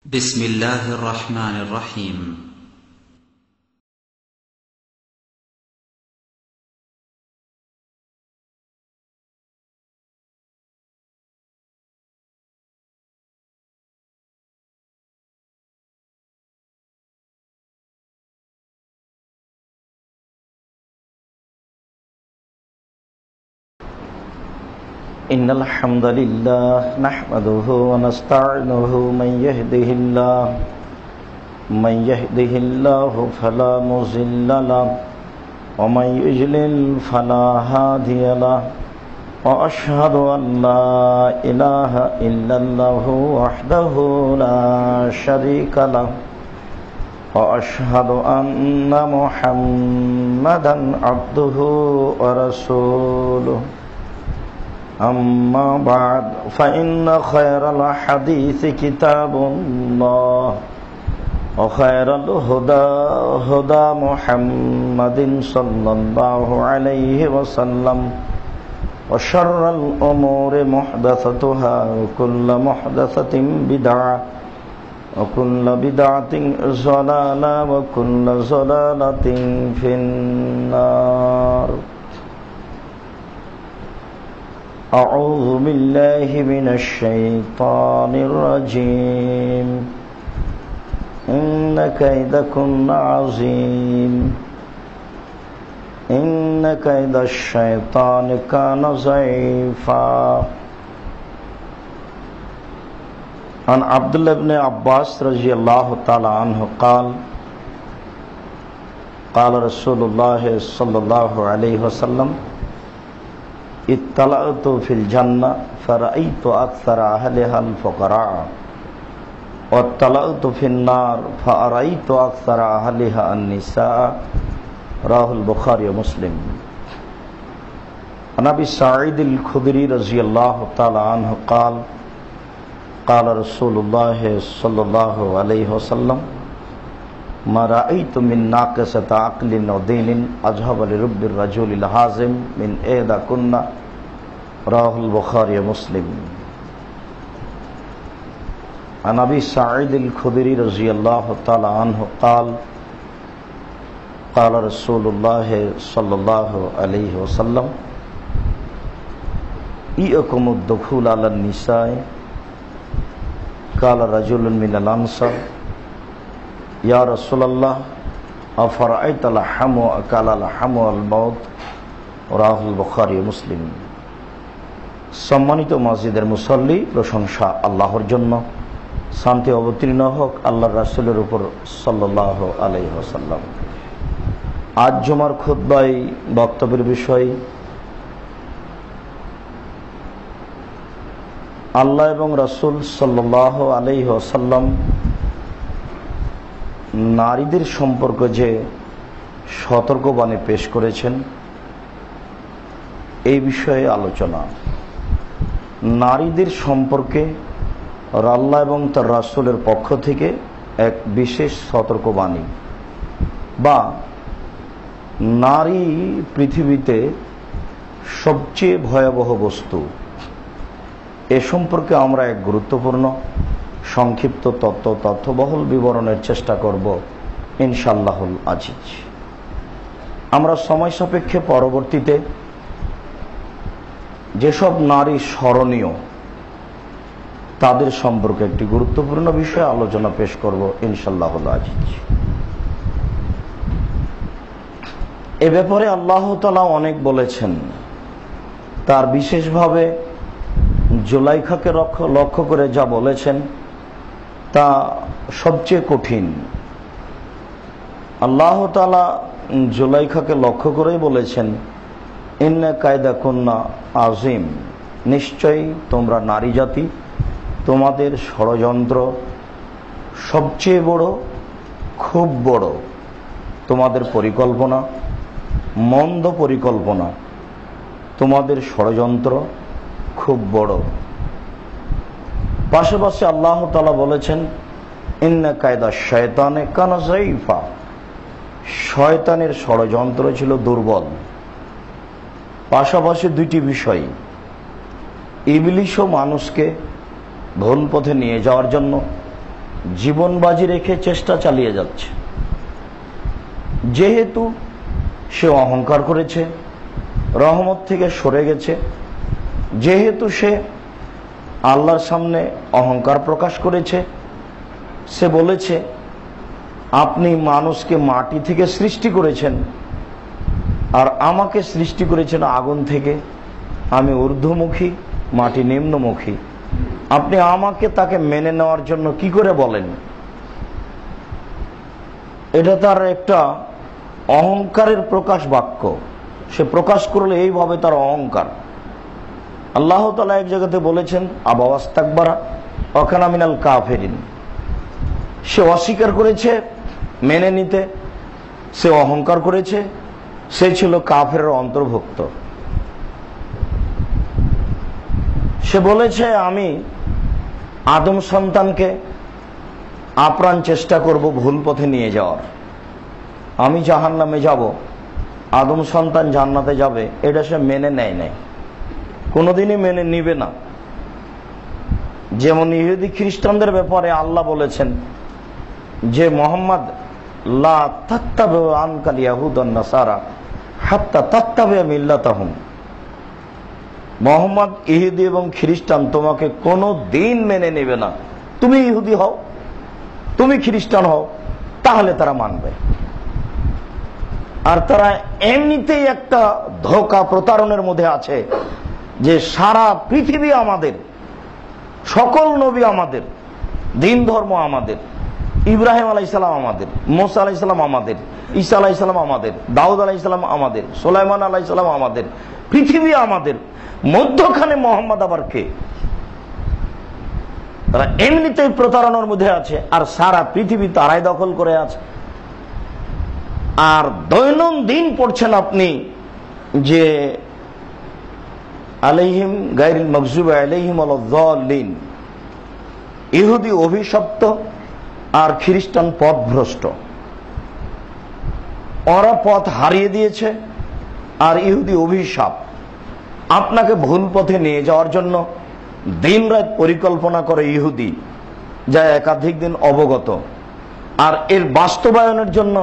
بسم الله الرحمن الرحيم. إن الحمد لله نحمده ونستعينه من يهده الله فلا مضل له ومن يضلل فلا هادي له وأشهد أن لا إله إلا الله وحده لا شريك له وأشهد أن محمدا عبده ورسوله أما بعد فإن خير الحديث كتاب الله وخير الهدى هدى محمد صلى الله عليه وسلم وشر الأمور محدثتها وكل محدثة بدعة وكل بدعة ضلالة وكل ضلالة في النار. أعوذ بالله من الشيطان الرجيم إن كيدكن عظيم إن كيد الشيطان كان ضعيفا. عن عبد الله بن عباس رضي الله تعالى عنه قال قال رسول الله صلى الله عليه وسلم اطلعت في الجنة فرأيت أكثر أهلها الفقراء واطلعت في النار فرأيت أكثر أهلها النساء. رواه البخاري ومسلم. عن أبي سعيد الخدري رضي الله تعالى عنه قال قال رسول الله صلى الله عليه وسلم ما رأيت من ناقصة عقل ودين أذهب لرب الرجل الحازم من إحدى كنا. رواه البخاري ومسلم. عن أبي سعيد الخدري رضي الله تعالى عنه قال قال رسول الله صلى الله عليه وسلم إياكم الدخول على النساء. قال رجل من الأنصار يا رسول الله أفرأيت اللحم وأكل اللحم والموت. রাহুল বুখারী মুসলিম। সম্মানিত মসজিদের মুসল্লি, প্রশংসা আল্লাহর জন্য, শান্তি অবতীর্ণ হোক আল্লাহর রাসূলের উপর সাল্লাল্লাহু আলাইহি ওয়াসাল্লাম। আজ জুমার খুতবায় বক্তব্যের বিষয় আল্লাহ এবং রাসূল সাল্লাল্লাহু আলাইহি ওয়াসাল্লাম নারীদের সম্পর্কে যে সতর্কবাণী পেশ করেছেন এই বিষয়ে আলোচনা। নারীদের সম্পর্কে আল্লাহ এবং তার রাসূলের পক্ষ থেকে এক বিশেষ সতর্কবাণী, বা নারী পৃথিবীতে সবচেয়ে ভয়াবহ বস্তু, এ সম্পর্কে আমরা এক গুরুত্বপূর্ণ সংক্ষিপ্ত তথ্যবহুল বিবরণের চেষ্টা করব ইনশাআল্লাহুল আজিজ। আমরা সময় সাপেক্ষে পরবর্তীতে যেসব নারী স্মরণীয় তাদের সম্পর্কে একটি গুরুত্বপূর্ণ বিষয়ে আলোচনা পেশ করব ইনশাআল্লাহুল আজিজ। এ ব্যাপারে আল্লাহ তাআলা অনেক বলেছেন, তার বিশেষভাবে জুলাইখাকে লক্ষ্য করে যা বলেছেন তা সবচেয়ে কঠিন। আল্লাহ তাআলা জুলাইখাকে লক্ষ্য করেই বলেছেন ইন্না কায়দাকুন্না আযীম, নিশ্চয়ই তোমরা নারী জাতি, তোমাদের ষড়যন্ত্র সবচেয়ে বড়, খুব বড়। তোমাদের পরিকল্পনা মন্দ পরিকল্পনা, তোমাদের ষড়যন্ত্র খুব বড়। পাশাপাশি আল্লাহ তাআলা বলেছেন ইন্না কায়দা শায়তানে কানা যায়ীফা, শয়তানের ষড়যন্ত্র ছিল দুর্বল। পাশাপাশি দুইটি বিষয়, ইবলিশও মানুষকে ভুল পথে নিয়ে যাওয়ার জন্য জীবন বাজি রেখে চেষ্টা চালিয়ে যাচ্ছে। যেহেতু সে অহংকার করেছে, রহমত থেকে সরে গেছে, যেহেতু সে আল্লাহর সামনে অহংকার প্রকাশ করেছে, সে বলেছে আপনি মানুষকে মাটি থেকে সৃষ্টি করেছেন আর আমাকে সৃষ্টি করেছেন আগুন থেকে, আমি ঊর্ধ্বমুখী, মাটি নিম্নমুখী, আপনি আমাকে তাকে মেনে নেওয়ার জন্য কি করে বলেন? এটা তার একটা অহংকারের প্রকাশ বাক্য। সে প্রকাশ করলে এইভাবে তার অহংকার। আল্লাহ তাআলা এক জায়গাতে বলেছেন আবা ওয়াস্তাকবারা ওয়া কানা মিনাল কাফিরিন। সে অস্বীকার করেছে মেনে নিতে, সে অহংকার করেছে, সে ছিল কাফেরের অন্তর্ভুক্ত। সে বলেছে আমি আদম সন্তানকে আপ্রাণ চেষ্টা করব ভুল পথে নিয়ে যাওয়ার, আমি জাহান্নামে যাব, আদম সন্তান জান্নাতে যাবে, এটা সে মেনে নেয় নাই, কোনোদিনই মেনে নিবে না। যেমন ইহুদি খ্রিস্টানদের ব্যাপারে আল্লাহ বলেছেন যে মুহাম্মদ লা তাত্তাবিউ আনকাল ইয়াহুদ ওয়ান নাসারা হাত্তা তাত্তাবিউ মিল্লাতাহুম, মুহাম্মদ ইহুদি এবং খ্রিস্টান তোমাকে কোনো দিন মেনে নেবে না, তুমি ইহুদি হও, তুমি খ্রিস্টান হও, তাহলে তারা মানবে। আর তারা এমনিতেই একটা ধোঁকা প্রতারণের মধ্যে আছে যে সারা পৃথিবী আমাদের, সকল নবী আমাদের, দিন ধর্ম আমাদের, ইব্রাহিম আলাইহিস সালাম আমাদের, মুসা আলাইহিস সালাম আমাদের, ঈসা আলাইহিস সালাম আমাদের, দাউদ আলাইহিস সালাম আমাদের, সুলাইমান আলাইহিস সালাম আমাদের, পৃথিবী আমাদের, মধ্যখানে মোহাম্মদ আবার কে? তারা এমনিতেই প্রতারণার মধ্যে আছে আর সারা পৃথিবী তারাই দখল করে আছে। আর দৈনন্দিন পড়ছেন আপনি যে আলাইহিম গায়রিল মাগযুবি আলাইহিম ওয়ালাদ-দাল্লিন, ইহুদি অভিশপ্ত আর খ্রিস্টান পথভ্রষ্ট। ওরা পথ হারিয়ে দিয়েছে আর ইহুদি অভিশাপ। আপনাকে ভুল পথে নিয়ে যাওয়ার জন্য দিনরাত পরিকল্পনা করে ইহুদি, যা একাধিক দিন অবগত, আর এর বাস্তবায়নের জন্য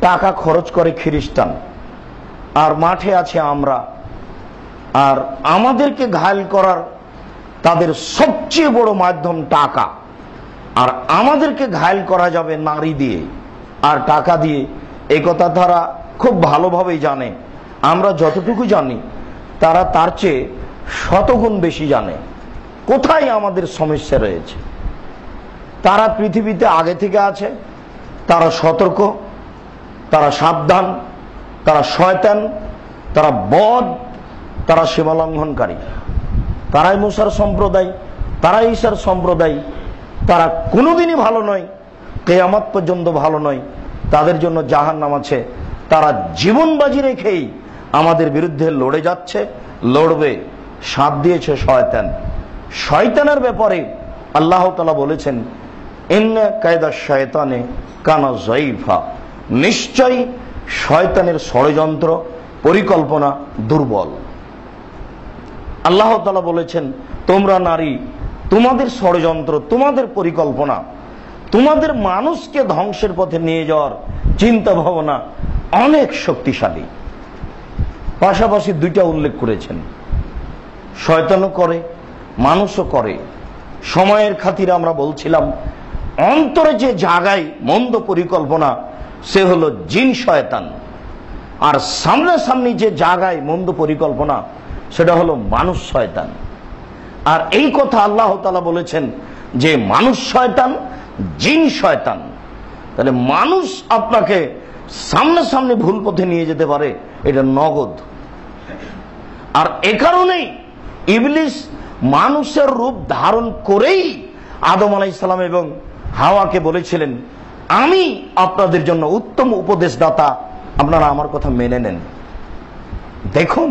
টাকা খরচ করে খ্রিস্টান। আর মাঠে আছে আমরা, আর আমাদেরকে ঘায়েল করার তাদের সবচেয়ে বড় মাধ্যম টাকা। আর আমাদেরকে ঘায়েল করা যাবে নারী দিয়ে আর টাকা দিয়ে, এই কথা তারা খুব ভালোভাবেই জানে। আমরা যতটুকু জানি তারা তার চেয়ে শতগুণ বেশি জানে কোথায় আমাদের সমস্যা রয়েছে। তারা পৃথিবীতে আগে থেকে আছে, তারা সতর্ক, তারা সাবধান, তারা শয়তান, তারা বদ, তারা সীমালঙ্ঘনকারী। তারাই মুসার সম্প্রদায়, তারাই ঈসার সম্প্রদায়। তারা কোনোদিনই ভালো নয়, কিয়ামত পর্যন্ত ভালো নয়, তাদের জন্য জাহান্নাম আছে। তারা জীবন বাজি রেখেই আমাদের বিরুদ্ধে লড়ে যাচ্ছে, লড়বে। সাথ দিয়েছে শয়তান। শয়তানের ব্যাপারে আল্লাহ তাআলা বলেছেন ইন্না কায়দা শয়তানে কানা যায়ীফা, নিশ্চয়ই শয়তানের ষড়যন্ত্র পরিকল্পনা দুর্বল। আল্লাহ তাআলা বলেছেন তোমরা নারী, তোমাদের ষড়যন্ত্র, তোমাদের পরিকল্পনা, তোমাদের মানুষকে ধ্বংসের পথে নিয়ে যাওয়ার চিন্তা ভাবনা অনেক শক্তিশালী। পাশাপাশি দুইটা উল্লেখ করেছেন, শয়তানও করে, মানুষও করে। সময়ের খাতিরে আমরা বলছিলাম অন্তরে যে জায়গায় মন্দ পরিকল্পনা সে হলো জিন শয়তান, আর সামনাসামনি যে জায়গায় মন্দ পরিকল্পনা সেটা হলো মানুষ শয়তান। আর এই কথা আল্লাহ তাআলা বলেছেন যে মানুষ শয়তান, জিন শয়তান। তাহলে মানুষ আপনাকে সামনাসামনি ভুল পথে নিয়ে যেতে পারে, এটা নগদ। আর এ কারণেই ইবলিস মানুষের রূপ ধারণ করেই আদম আলাইহিস সালাম এবং হাওয়াকে বলেছিলেন আমি আপনাদের জন্য উত্তম উপদেশদাতা, আপনারা আমার কথা মেনে নেন। দেখুন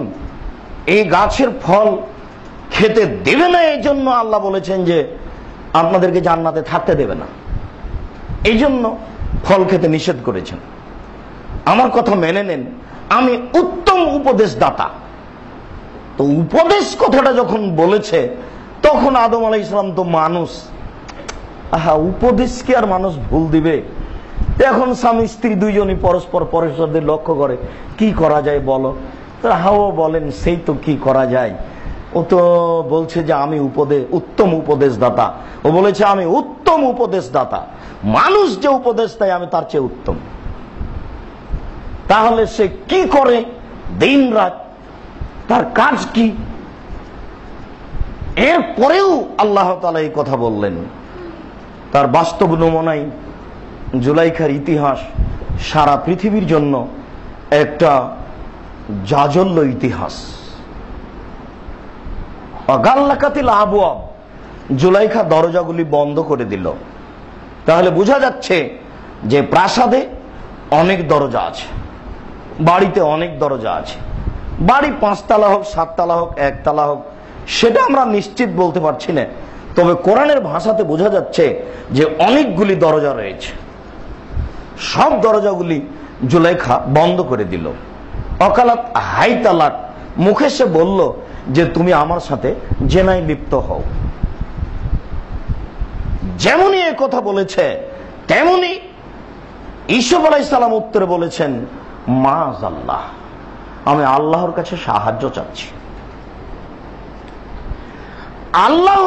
এই গাছের ফল খেতে দেবে না, এই জন্য আল্লাহ বলেছেন যে আপনাদেরকে জান্নাতে থাকতে দেবে না, এই জন্য ফল খেতে নিষেধ করেছেন। আমার কথা মেনে নেন, আমি উত্তম উপদেশদাতা। তো উপদেশ কথাটা যখন বলেছে তখন আদম আলাইহিস সালাম তো মানুষ, উপদেশ কি আর মানুষ ভুল দিবে? এখন স্বামী স্ত্রী দুইজনই পরস্পর পরস্পরদের লক্ষ্য করে কি করা যায় বলো। হাও বলেন সেই তো কি করা যায়। ও তো বলছে যে আমি উত্তম উপদেশদাতা। ও বলেছে আমি উত্তম উপদেশদাতা, মানুষ যে উপদেশ দেয় আমি তার চেয়ে উত্তম। তাহলে সে কি করে দিন রাত, তার কাজ কি? এরপরেও আল্লাহ তাআলা এই কথা বললেন। তার বাস্তব নমুনায় জুলাইখার ইতিহাস সারা পৃথিবীর জন্য একটা জাজল্য ইতিহাস। গাল্লাকাতিল আবওয়াব, জুলাইখা দরজাগুলি বন্ধ করে দিল। তাহলে বোঝা যাচ্ছে যে প্রাসাদে অনেক দরজা আছে, বাড়িতে অনেক দরজা আছে। বাড়ি 5 তলা হোক, 7 তলা হোক, 1 তলা হোক, সেটা আমরা নিশ্চিত বলতে পারছি না। তবে কোরআনের ভাষাতে বোঝা যাচ্ছে যে অনেকগুলি দরজা রয়েছে। সব দরজাগুলি জুলাইখা বন্ধ করে দিল। অকালাত হাই তালাক, মুখে সে বলল যে তুমি আমার সাথে জেনায় লিপ্ত হও। যেমনই এ কথা বলেছে তেমনি ইউসুফ আলাইহিস সালাম উত্তরে বলেছেন মাআযাল্লাহ, আমি আল্লাহর কাছে সাহায্য চাচ্ছি। আল্লাহ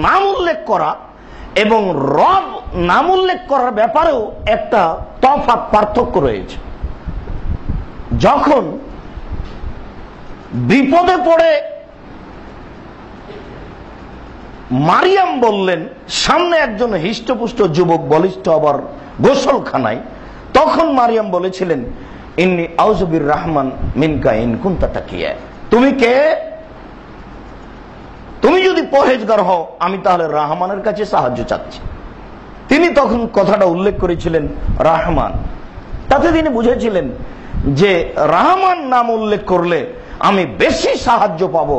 নাম উল্লেখ করা এবং রব নাম উল্লেখ করার ব্যাপারেও একটা তফাৎ, পার্থক্য রয়েছে। যখন বিপদে পড়ে মারিয়াম বললেন, সামনে একজন হিষ্টপুষ্ট যুবক, বলিষ্ঠ, আবার গোসলখানায়, তখন মারিয়াম বলেছিলেন ইন্নী আউযু বির-রাহমান মিনকা ইন কুনতা তাকিয়া, তুমি কে? তুমি যদি পরহেজগার হও আমি তাহলে রহমানের কাছে সাহায্য চাচ্ছি। তিনি তখন কথাটা উল্লেখ করেছিলেন রহমান। তাতে তিনি বুঝেছিলেন যে রহমান নাম উল্লেখ করলে আমি বেশি সাহায্য পাবো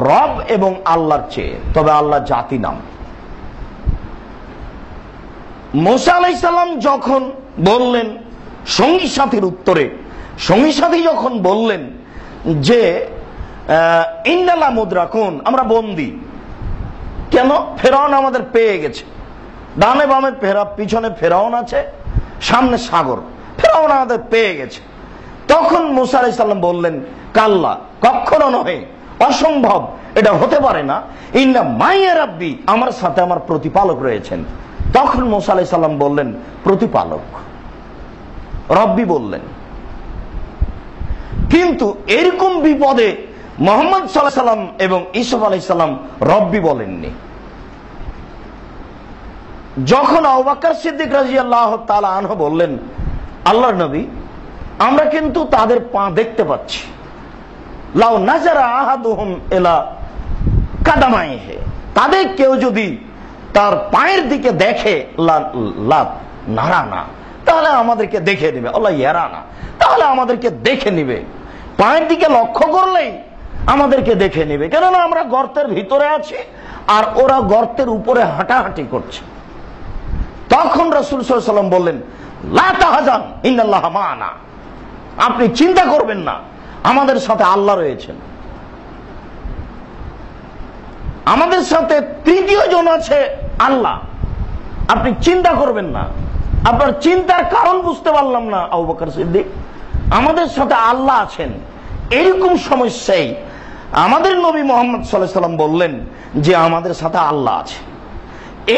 রব এবং আল্লাহর চেয়ে। তবে আল্লাহ জাতি নাম। মুসা আলাইহিস সালাম যখন বললেন সঙ্গী সাথীর উত্তরে, সঙ্গী সাথী যখন বললেন যে ইন্নালা মুদরাকুন, আমরা বন্দী। কেন? ফেরাউন আমাদের পেয়ে গেছে। ডানে বামে পিছনে ফেরাউন আছে, সামনে সাগর, ফেরাউন আমাদের পেয়ে গেছে। তখন মুসা আলাইহিস সালাম বললেন কাল্লা, কখনো নহে, অসম্ভব, এটা হতে পারে না। ইন্না মাইয়া রাব্বি, আমার সাথে আমার প্রতিপালক রয়েছেন। তখন মুসা আলাইহিস সালাম বললেন প্রতিপালক, রব্বি বললেন। কিন্তু এরকম বিপদে মুহাম্মদ সাল্লাল্লাহু আলাইহি সাল্লাম এবং ইউসুফ আলাইহিস সালাম রব্বি বলেননি। যখন আবু বকর সিদ্দিক রাদিয়াল্লাহু তাআলা আনহু বললেন আল্লাহর নবী, আমরা কিন্তু তাদের পা দেখতে পাচ্ছি, লাউ নাজারা আহাদুহুম ইলা কাদামাইহি, তাদের কেউ যদি তার পায়ের দিকে দেখে, লা নারানা, তাহলে আমাদেরকে দেখে নেবে, আল্লাহ ইয়ারানা, তাহলে আমাদেরকে দেখে নেবে। পায়ের দিকে লক্ষ্য করলেই আমাদেরকে দেখে নেবে, কেননা আমরা গর্তের ভিতরে আছি আর ওরা গর্তের উপরে হাঁটাহাঁটি করছে। তখন রাসূল সাল্লাল্লাহু আলাইহি ওয়াসাল্লাম বললেন লা তাহজান ইন্নাল্লাহা মা'ানা, আপনি চিন্তা করবেন না, আমাদের সাথে আল্লাহ রয়েছেন। আমাদের সাথে তৃতীয় জন আছে আল্লাহ, আপনি চিন্তা করবেন না। আপনার চিন্তার কারণ বুঝতে পারলাম না আবু বকর সিদ্দিক, আমাদের সাথে আল্লাহ আছেন। এরকম সমস্যায় আমাদের নবী মুহাম্মদ সাল্লাল্লাহু আলাইহি ওয়াসাল্লাম বললেন যে আমাদের সাথে আল্লাহ আছে।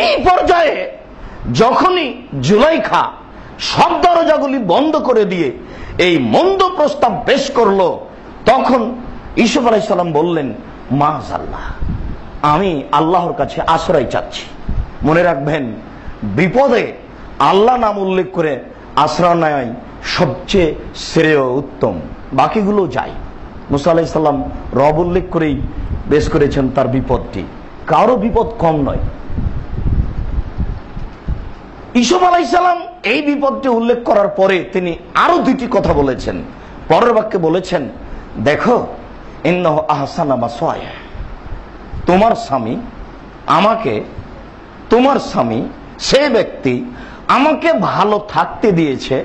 এই পর্যায়ে যখনই জুলাইখা সব দরজাগুলি বন্ধ করে দিয়ে এই মন্দ প্রস্তাব পেশ করলো, তখন ইউসুফ আলাইহিস সালাম বললেন মাআযাল্লাহ, আমি আল্লাহর কাছে আশ্রয় চাচ্ছি। মনে রাখবেন, বিপদে আল্লাহ নাম উল্লেখ করে আশ্রয় নেয় সবচেয়ে শ্রেয়, উত্তম। বাকিগুলো যায়। মুসা আলাইহিস সালাম রব উল্লেখ করেই বেশ করেছেন তার বিপদটি, কারো বিপদ কম নয়। ইউসুফ আলাইহিস সালাম এই বিপদটি উল্লেখ করার পরে তিনি আরো দুটি কথা বলেছেন। পরের বাক্যে বলেছেন, দেখো ইন্নাহু আহসানা মাসওয়ায়া, তোমার স্বামী আমাকে, তোমার স্বামী সে ব্যক্তি আমাকে ভালো থাকতে দিয়েছে,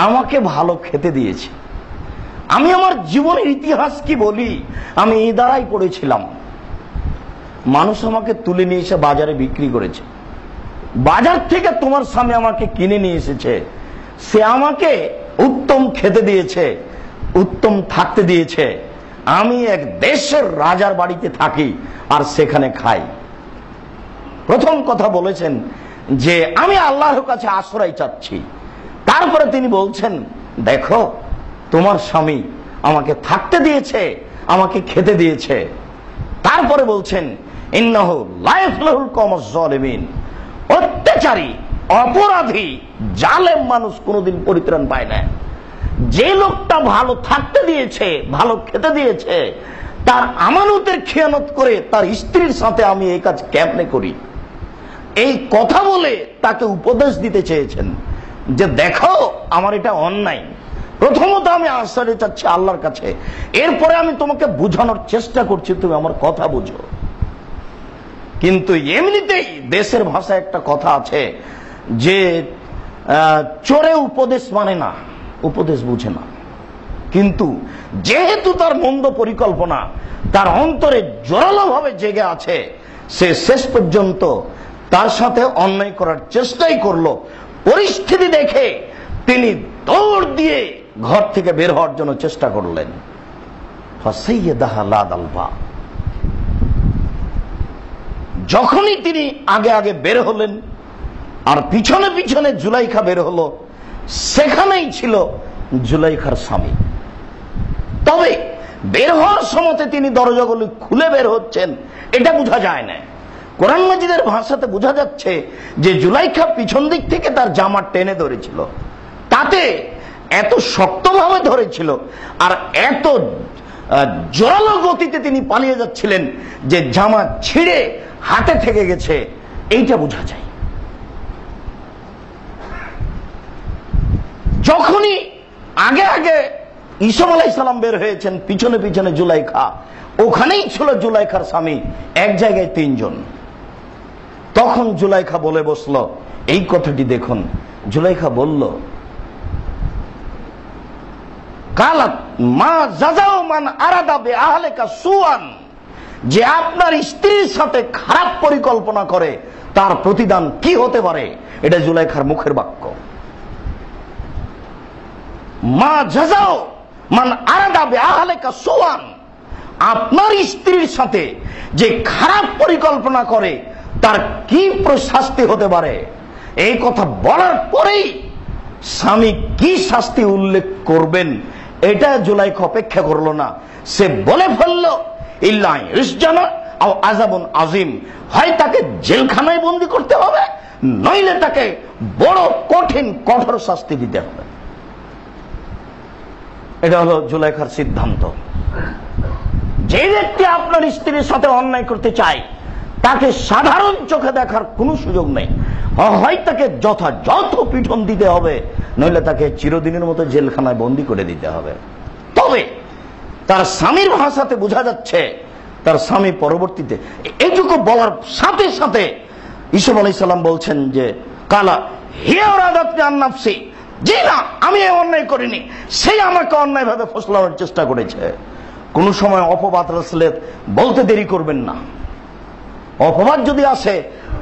আমাকে ভালো খেতে দিয়েছে। আমি আমার জীবনের ইতিহাস কি বলি, আমি ইদারাই পড়েছিলাম, মানুষ আমাকে তুলে নিয়ে এসে বাজারে বিক্রি করেছে, বাজার থেকে তোমার স্বামী আমাকে কিনে নিয়ে এসেছে, সে আমাকে উত্তম খেতে দিয়েছে, উত্তম থাকতে দিয়েছে, আমি এক দেশের রাজার বাড়িতে থাকি আর সেখানে খাই। প্রথম কথা বলেছেন যে আমি আল্লাহর কাছে আশ্রয় চাচ্ছি। তারপরে তিনি বলছেন দেখো তোমার স্বামী আমাকে থাকতে দিয়েছে, আমাকে খেতে দিয়েছে। তারপরে বলছেন ইন্নাহু লা ইয়াফলাহুল কওমুজ জালিমিন, অত্যাচারী অপরাধী জালেম মানুষ কোনোদিন পরিত্রাণ পায় না। যে লোকটা ভালো থাকতে দিয়েছে, ভালো খেতে দিয়েছে, তার আমানতের খেয়ানত করে তার স্ত্রীর সাথে আমি এই কাজ কেমনে করি, এই কথা বলে তাকে উপদেশ দিতে চেয়েছেন যে দেখো আমার এটা অন্যায়। প্রথমত আমি আশ্রয় চাচ্ছি আল্লাহর কাছে, এরপরে আমি তোমাকে বুঝানোর চেষ্টা করছি, তুমি আমার কথা বুঝো। কিন্তু এমনিতেই দেশের ভাষায় একটা কথা আছে যে চোরে উপদেশ মানে না, উপদেশ বুঝে না। কিন্তু যেহেতু তার মন্দ পরিকল্পনা তার অন্তরে জোরালো ভাবে জেগে আছে, সে শেষ পর্যন্ত তার সাথে অন্যায় করার চেষ্টাই করলো। পরিস্থিতি দেখে তিনি দৌড় দিয়ে ঘর থেকে বের হওয়ার জন্য চেষ্টা করলেন। যখনই তিনি আগে আগে বের হলেন আর পিছনে পিছনে জুলাইখা বের হলো, সেখানেই ছিল জুলাইখার স্বামী। তবে বের হওয়ার সময় তিনি দরজাগুলি খুলে বের হচ্ছেন এটা বোঝা যায় না। কোরআন মাজিদের ভাষাতে বোঝা যাচ্ছে যে জুলাইখা পিছন দিক থেকে তার জামা টেনে ধরেছিল, তাতে এত শক্তভাবে ধরেছিল আর এত জোরালো গতিতে তিনি পালিয়ে যাচ্ছিলেন যে জামা ছিঁড়ে হাতে থেকে গেছে, এইটা বোঝা যায়। যখনই আগে আগে ঈসুফ আলাইহিস সালাম বের হয়েছেন, পিছনে পিছনে জুলাইখা, ওখানেই ছিল জুলাইখার স্বামী, এক জায়গায় তিনজন। তখন জুলাইখা বলে বসলো এই কথাটি দেখুন। জুলাইখা বলল কালাত মা জাযাউ মান আরাদা বিআহলিকা সুআন, যে আপনার স্ত্রীর সাথে খারাপ পরিকল্পনা করে তার প্রতিদান কি হতে পারে, এটা জুলাইখার মুখের বাক্য। মা জাযাউ মান আরাদা বিআহলিকা সুআন, আপনার স্ত্রীর সাথে যে খারাপ পরিকল্পনা করে তার কি শাস্তি হতে পারে। এই কথা বলার পরেই স্বামী কি শাস্তি উল্লেখ করবেন এটা জুলাইখা অপেক্ষা করলো না, সে বলে ফেলল ইল্লা ইসজানা আও আযাবুন আযীম, হয় তাকে জেলখানায় বন্দী করতে হবে, নইলে তাকে বড় কঠিন কঠোর শাস্তি দিতে হবে। এটা হলো জুলাইখার সিদ্ধান্ত। যে ব্যক্তি আপনার স্ত্রীর সাথে অন্যায় করতে চায় তাকে সাধারণ চোখে দেখার কোনো সুযোগ নেই, হয় তাকে যথাযথ পিঠন দিতে হবে, নইলে তাকে চিরদিনের মতো জেলখানায় বন্দী করে দিতে হবে। তবে তার স্বামীর ভাষাতে বোঝা যাচ্ছে তার স্বামী পরবর্তীতে এইটুকু বলার সাথে সাথে ঈসুফ আলাইহিস সালাম বলছেন যে কালা হিয়া রাদাতনি আন নাফসি, জি না আমি এই অন্যায় করিনি, সে আমাকে অন্যায় ভাবে ফসলানোর চেষ্টা করেছে। কোন সময় অপবাদ আসলে বলতে দেরি করবেন না। অপবাদ যদি আসে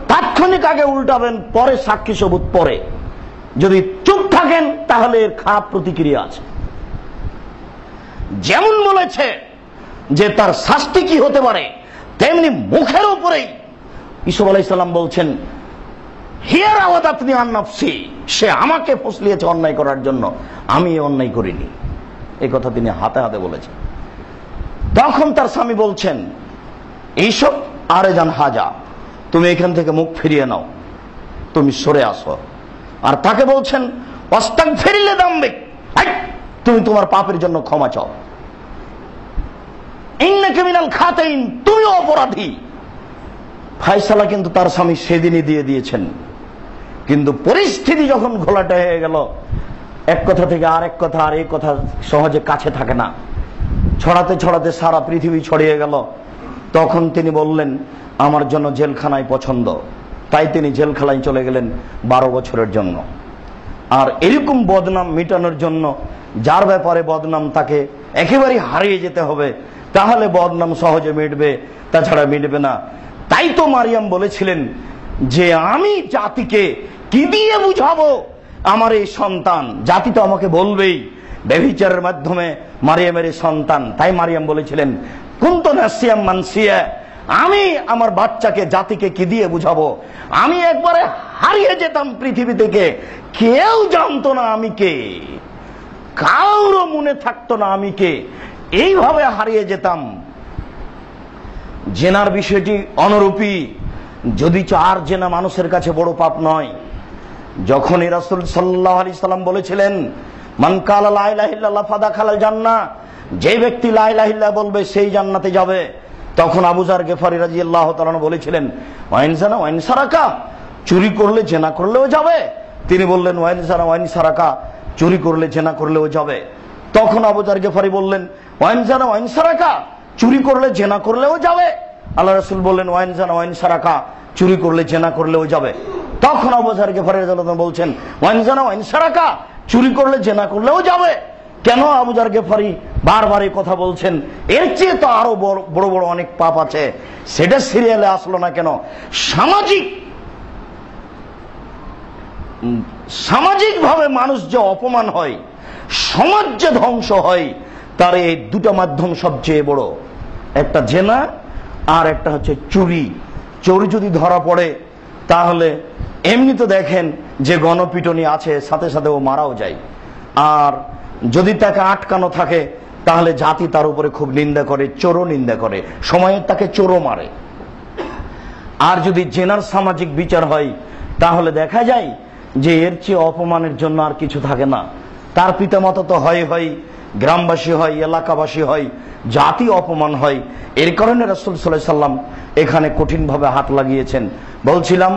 তাৎক্ষণিক আগে উল্টাবেন, পরে সাক্ষী সবুত পরে। যদি চুপ থাকেন তাহলে এর খারাপ প্রতিক্রিয়া আছে। যেমন বলেছে যে তার শাস্তি কি হতে পারে, তেমনি মুখের উপরেই ঈসুফ আলাইহিস সালাম বলছেন হিয়া রাওয়াদাতনি আন নাফসি, সে আমাকে ফসলিয়েছে অন্যায় করার জন্য, আমি অন্যায় করিনি। এই কথা তিনি হাতে হাতে বলেছেন। তখন তার স্বামী বলছেন ঈসুফ আরে জান হাজা, তুমি এখান থেকে মুখ ফিরিয়ে নাও, তুমি সরে আসো। আর তাকে বলছেন অস্তাগফিরলি যামবিক, তুমি তোমার পাপের জন্য ক্ষমা চাও, ইন্নাকা মিনাল খাতিন, তুমি অপরাধী। ফায়সালা কিন্তু তার স্বামী সেদিনই দিয়ে দিয়েছেন। কিন্তু পরিস্থিতি যখন ঘোলাটে হয়ে গেল, এক কথা থেকে আরেক কথা, আর এই কথা সহজে কাছে থাকে না, ছড়াতে ছড়াতে সারা পৃথিবী ছড়িয়ে গেল। তখন তিনি বললেন আমার জন্য জেলখানায় পছন্দ, তাই তিনি জেলখানায় চলে গেলেন 12 বছরের জন্য। আর এরকম বদনাম মিটানোর জন্য, যার ব্যাপারে বদনাম তাকে একেবারে হারিয়ে যেতে হবে, তাহলে বদনাম সহজে মিটবে, তাছাড়া মিটবে না। তাই তো মারিয়াম বলেছিলেন যে আমি জাতিকে কি দিয়ে বুঝাবো আমার এই সন্তান? জাতি তো আমাকে বলবেই ব্যভিচারের মাধ্যমে মারিয়ামের সন্তান। তাই মারিয়াম বলেছিলেন কুনতু নাসিয়াম মানসিয়া, আমি আমার বাচ্চাকে জাতিকে কি দিয়ে বুঝাবো? আমি একবারে হারিয়ে যেতাম পৃথিবী থেকে, কেউ জানতো না আমি কে, কারো মনে থাকতো না আমি কে, এইভাবে হারিয়ে যেতাম। জেনার বিষয়টি অনুরূপী, যদি আর জেনা মানুষের কাছে বড় পাপ নয়। যখনই রাসূল সাল্লাল্লাহু আলাইহি সাল্লাম বলেছিলেন মান কালা লা ইলাহা ইল্লাল্লাহ ফাদাখালাল জান্নাহ, যে ব্যক্তি লা ইলাহা ইল্লাল্লাহ বলবে সেই জান্নাতে যাবে, তখন আবু যার গিফারী রাদিয়াল্লাহু তাআলা আনহু বলেছিলেন ওয়াইন জানা ওয়াইন সারাকা, চুরি করলে জেনা করলেও যাবে। তিনি বললেন ওয়াইন জানা ওয়াইন সারাকা, চুরি করলে জেনা করলেও যাবে। তখন আবু যার গিফারী বললেন ওয়াইন জানা ওয়াইন সারাকা, চুরি করলে জেনা করলেও যাবে। আল্লাহ রাসূল বললেন ওয়াইন জানা ওয়াইন সারাকা, চুরি করলে জেনা করলেও যাবে। তখন আবু যার গিফারী রাদিয়াল্লাহু তাআলা বলছেন ওয়াইন জানা ওয়াইন সারাকা, চুরি করলে জেনা করলেও যাবে। কেন আবু যার গিফারী বারবার এই কথা বলছেন? এর চেয়ে তো আরো বড় বড় অনেক পাপ আছে, সেটা সিরিয়ালে আসলো না কেন? সামাজিকভাবে মানুষ যে অপমান হয়, সমাজ যে ধ্বংস হয়, তার এই দুটো মাধ্যম সবচেয়ে বড়। একটা জেনা আর একটা হচ্ছে চুরি। চোর যদি ধরা পড়ে তাহলে এমনি তো দেখেন যে গণপিটুনি আছে, সাথে সাথে ও মারাও যায়। আর যদি তাকে আটকানো থাকে তাহলে জাতি তার উপরে খুব নিন্দা করে, চোরও নিন্দা করে, সময়ে তাকে চোরও মারে। আর যদি জেনার সামাজিক বিচার হয় তাহলে দেখা যায় যে এর চেয়ে অপমানের জন্য আর কিছু থাকে না। তার পিতামাতা তো হয়, গ্রামবাসী হয়, এলাকাবাসী হয়, জাতি অপমান হয়। এর কারণে রাসূল সাল্লাল্লাহু আলাইহি সাল্লাম এখানে কঠিনভাবে হাত লাগিয়েছেন। বলছিলাম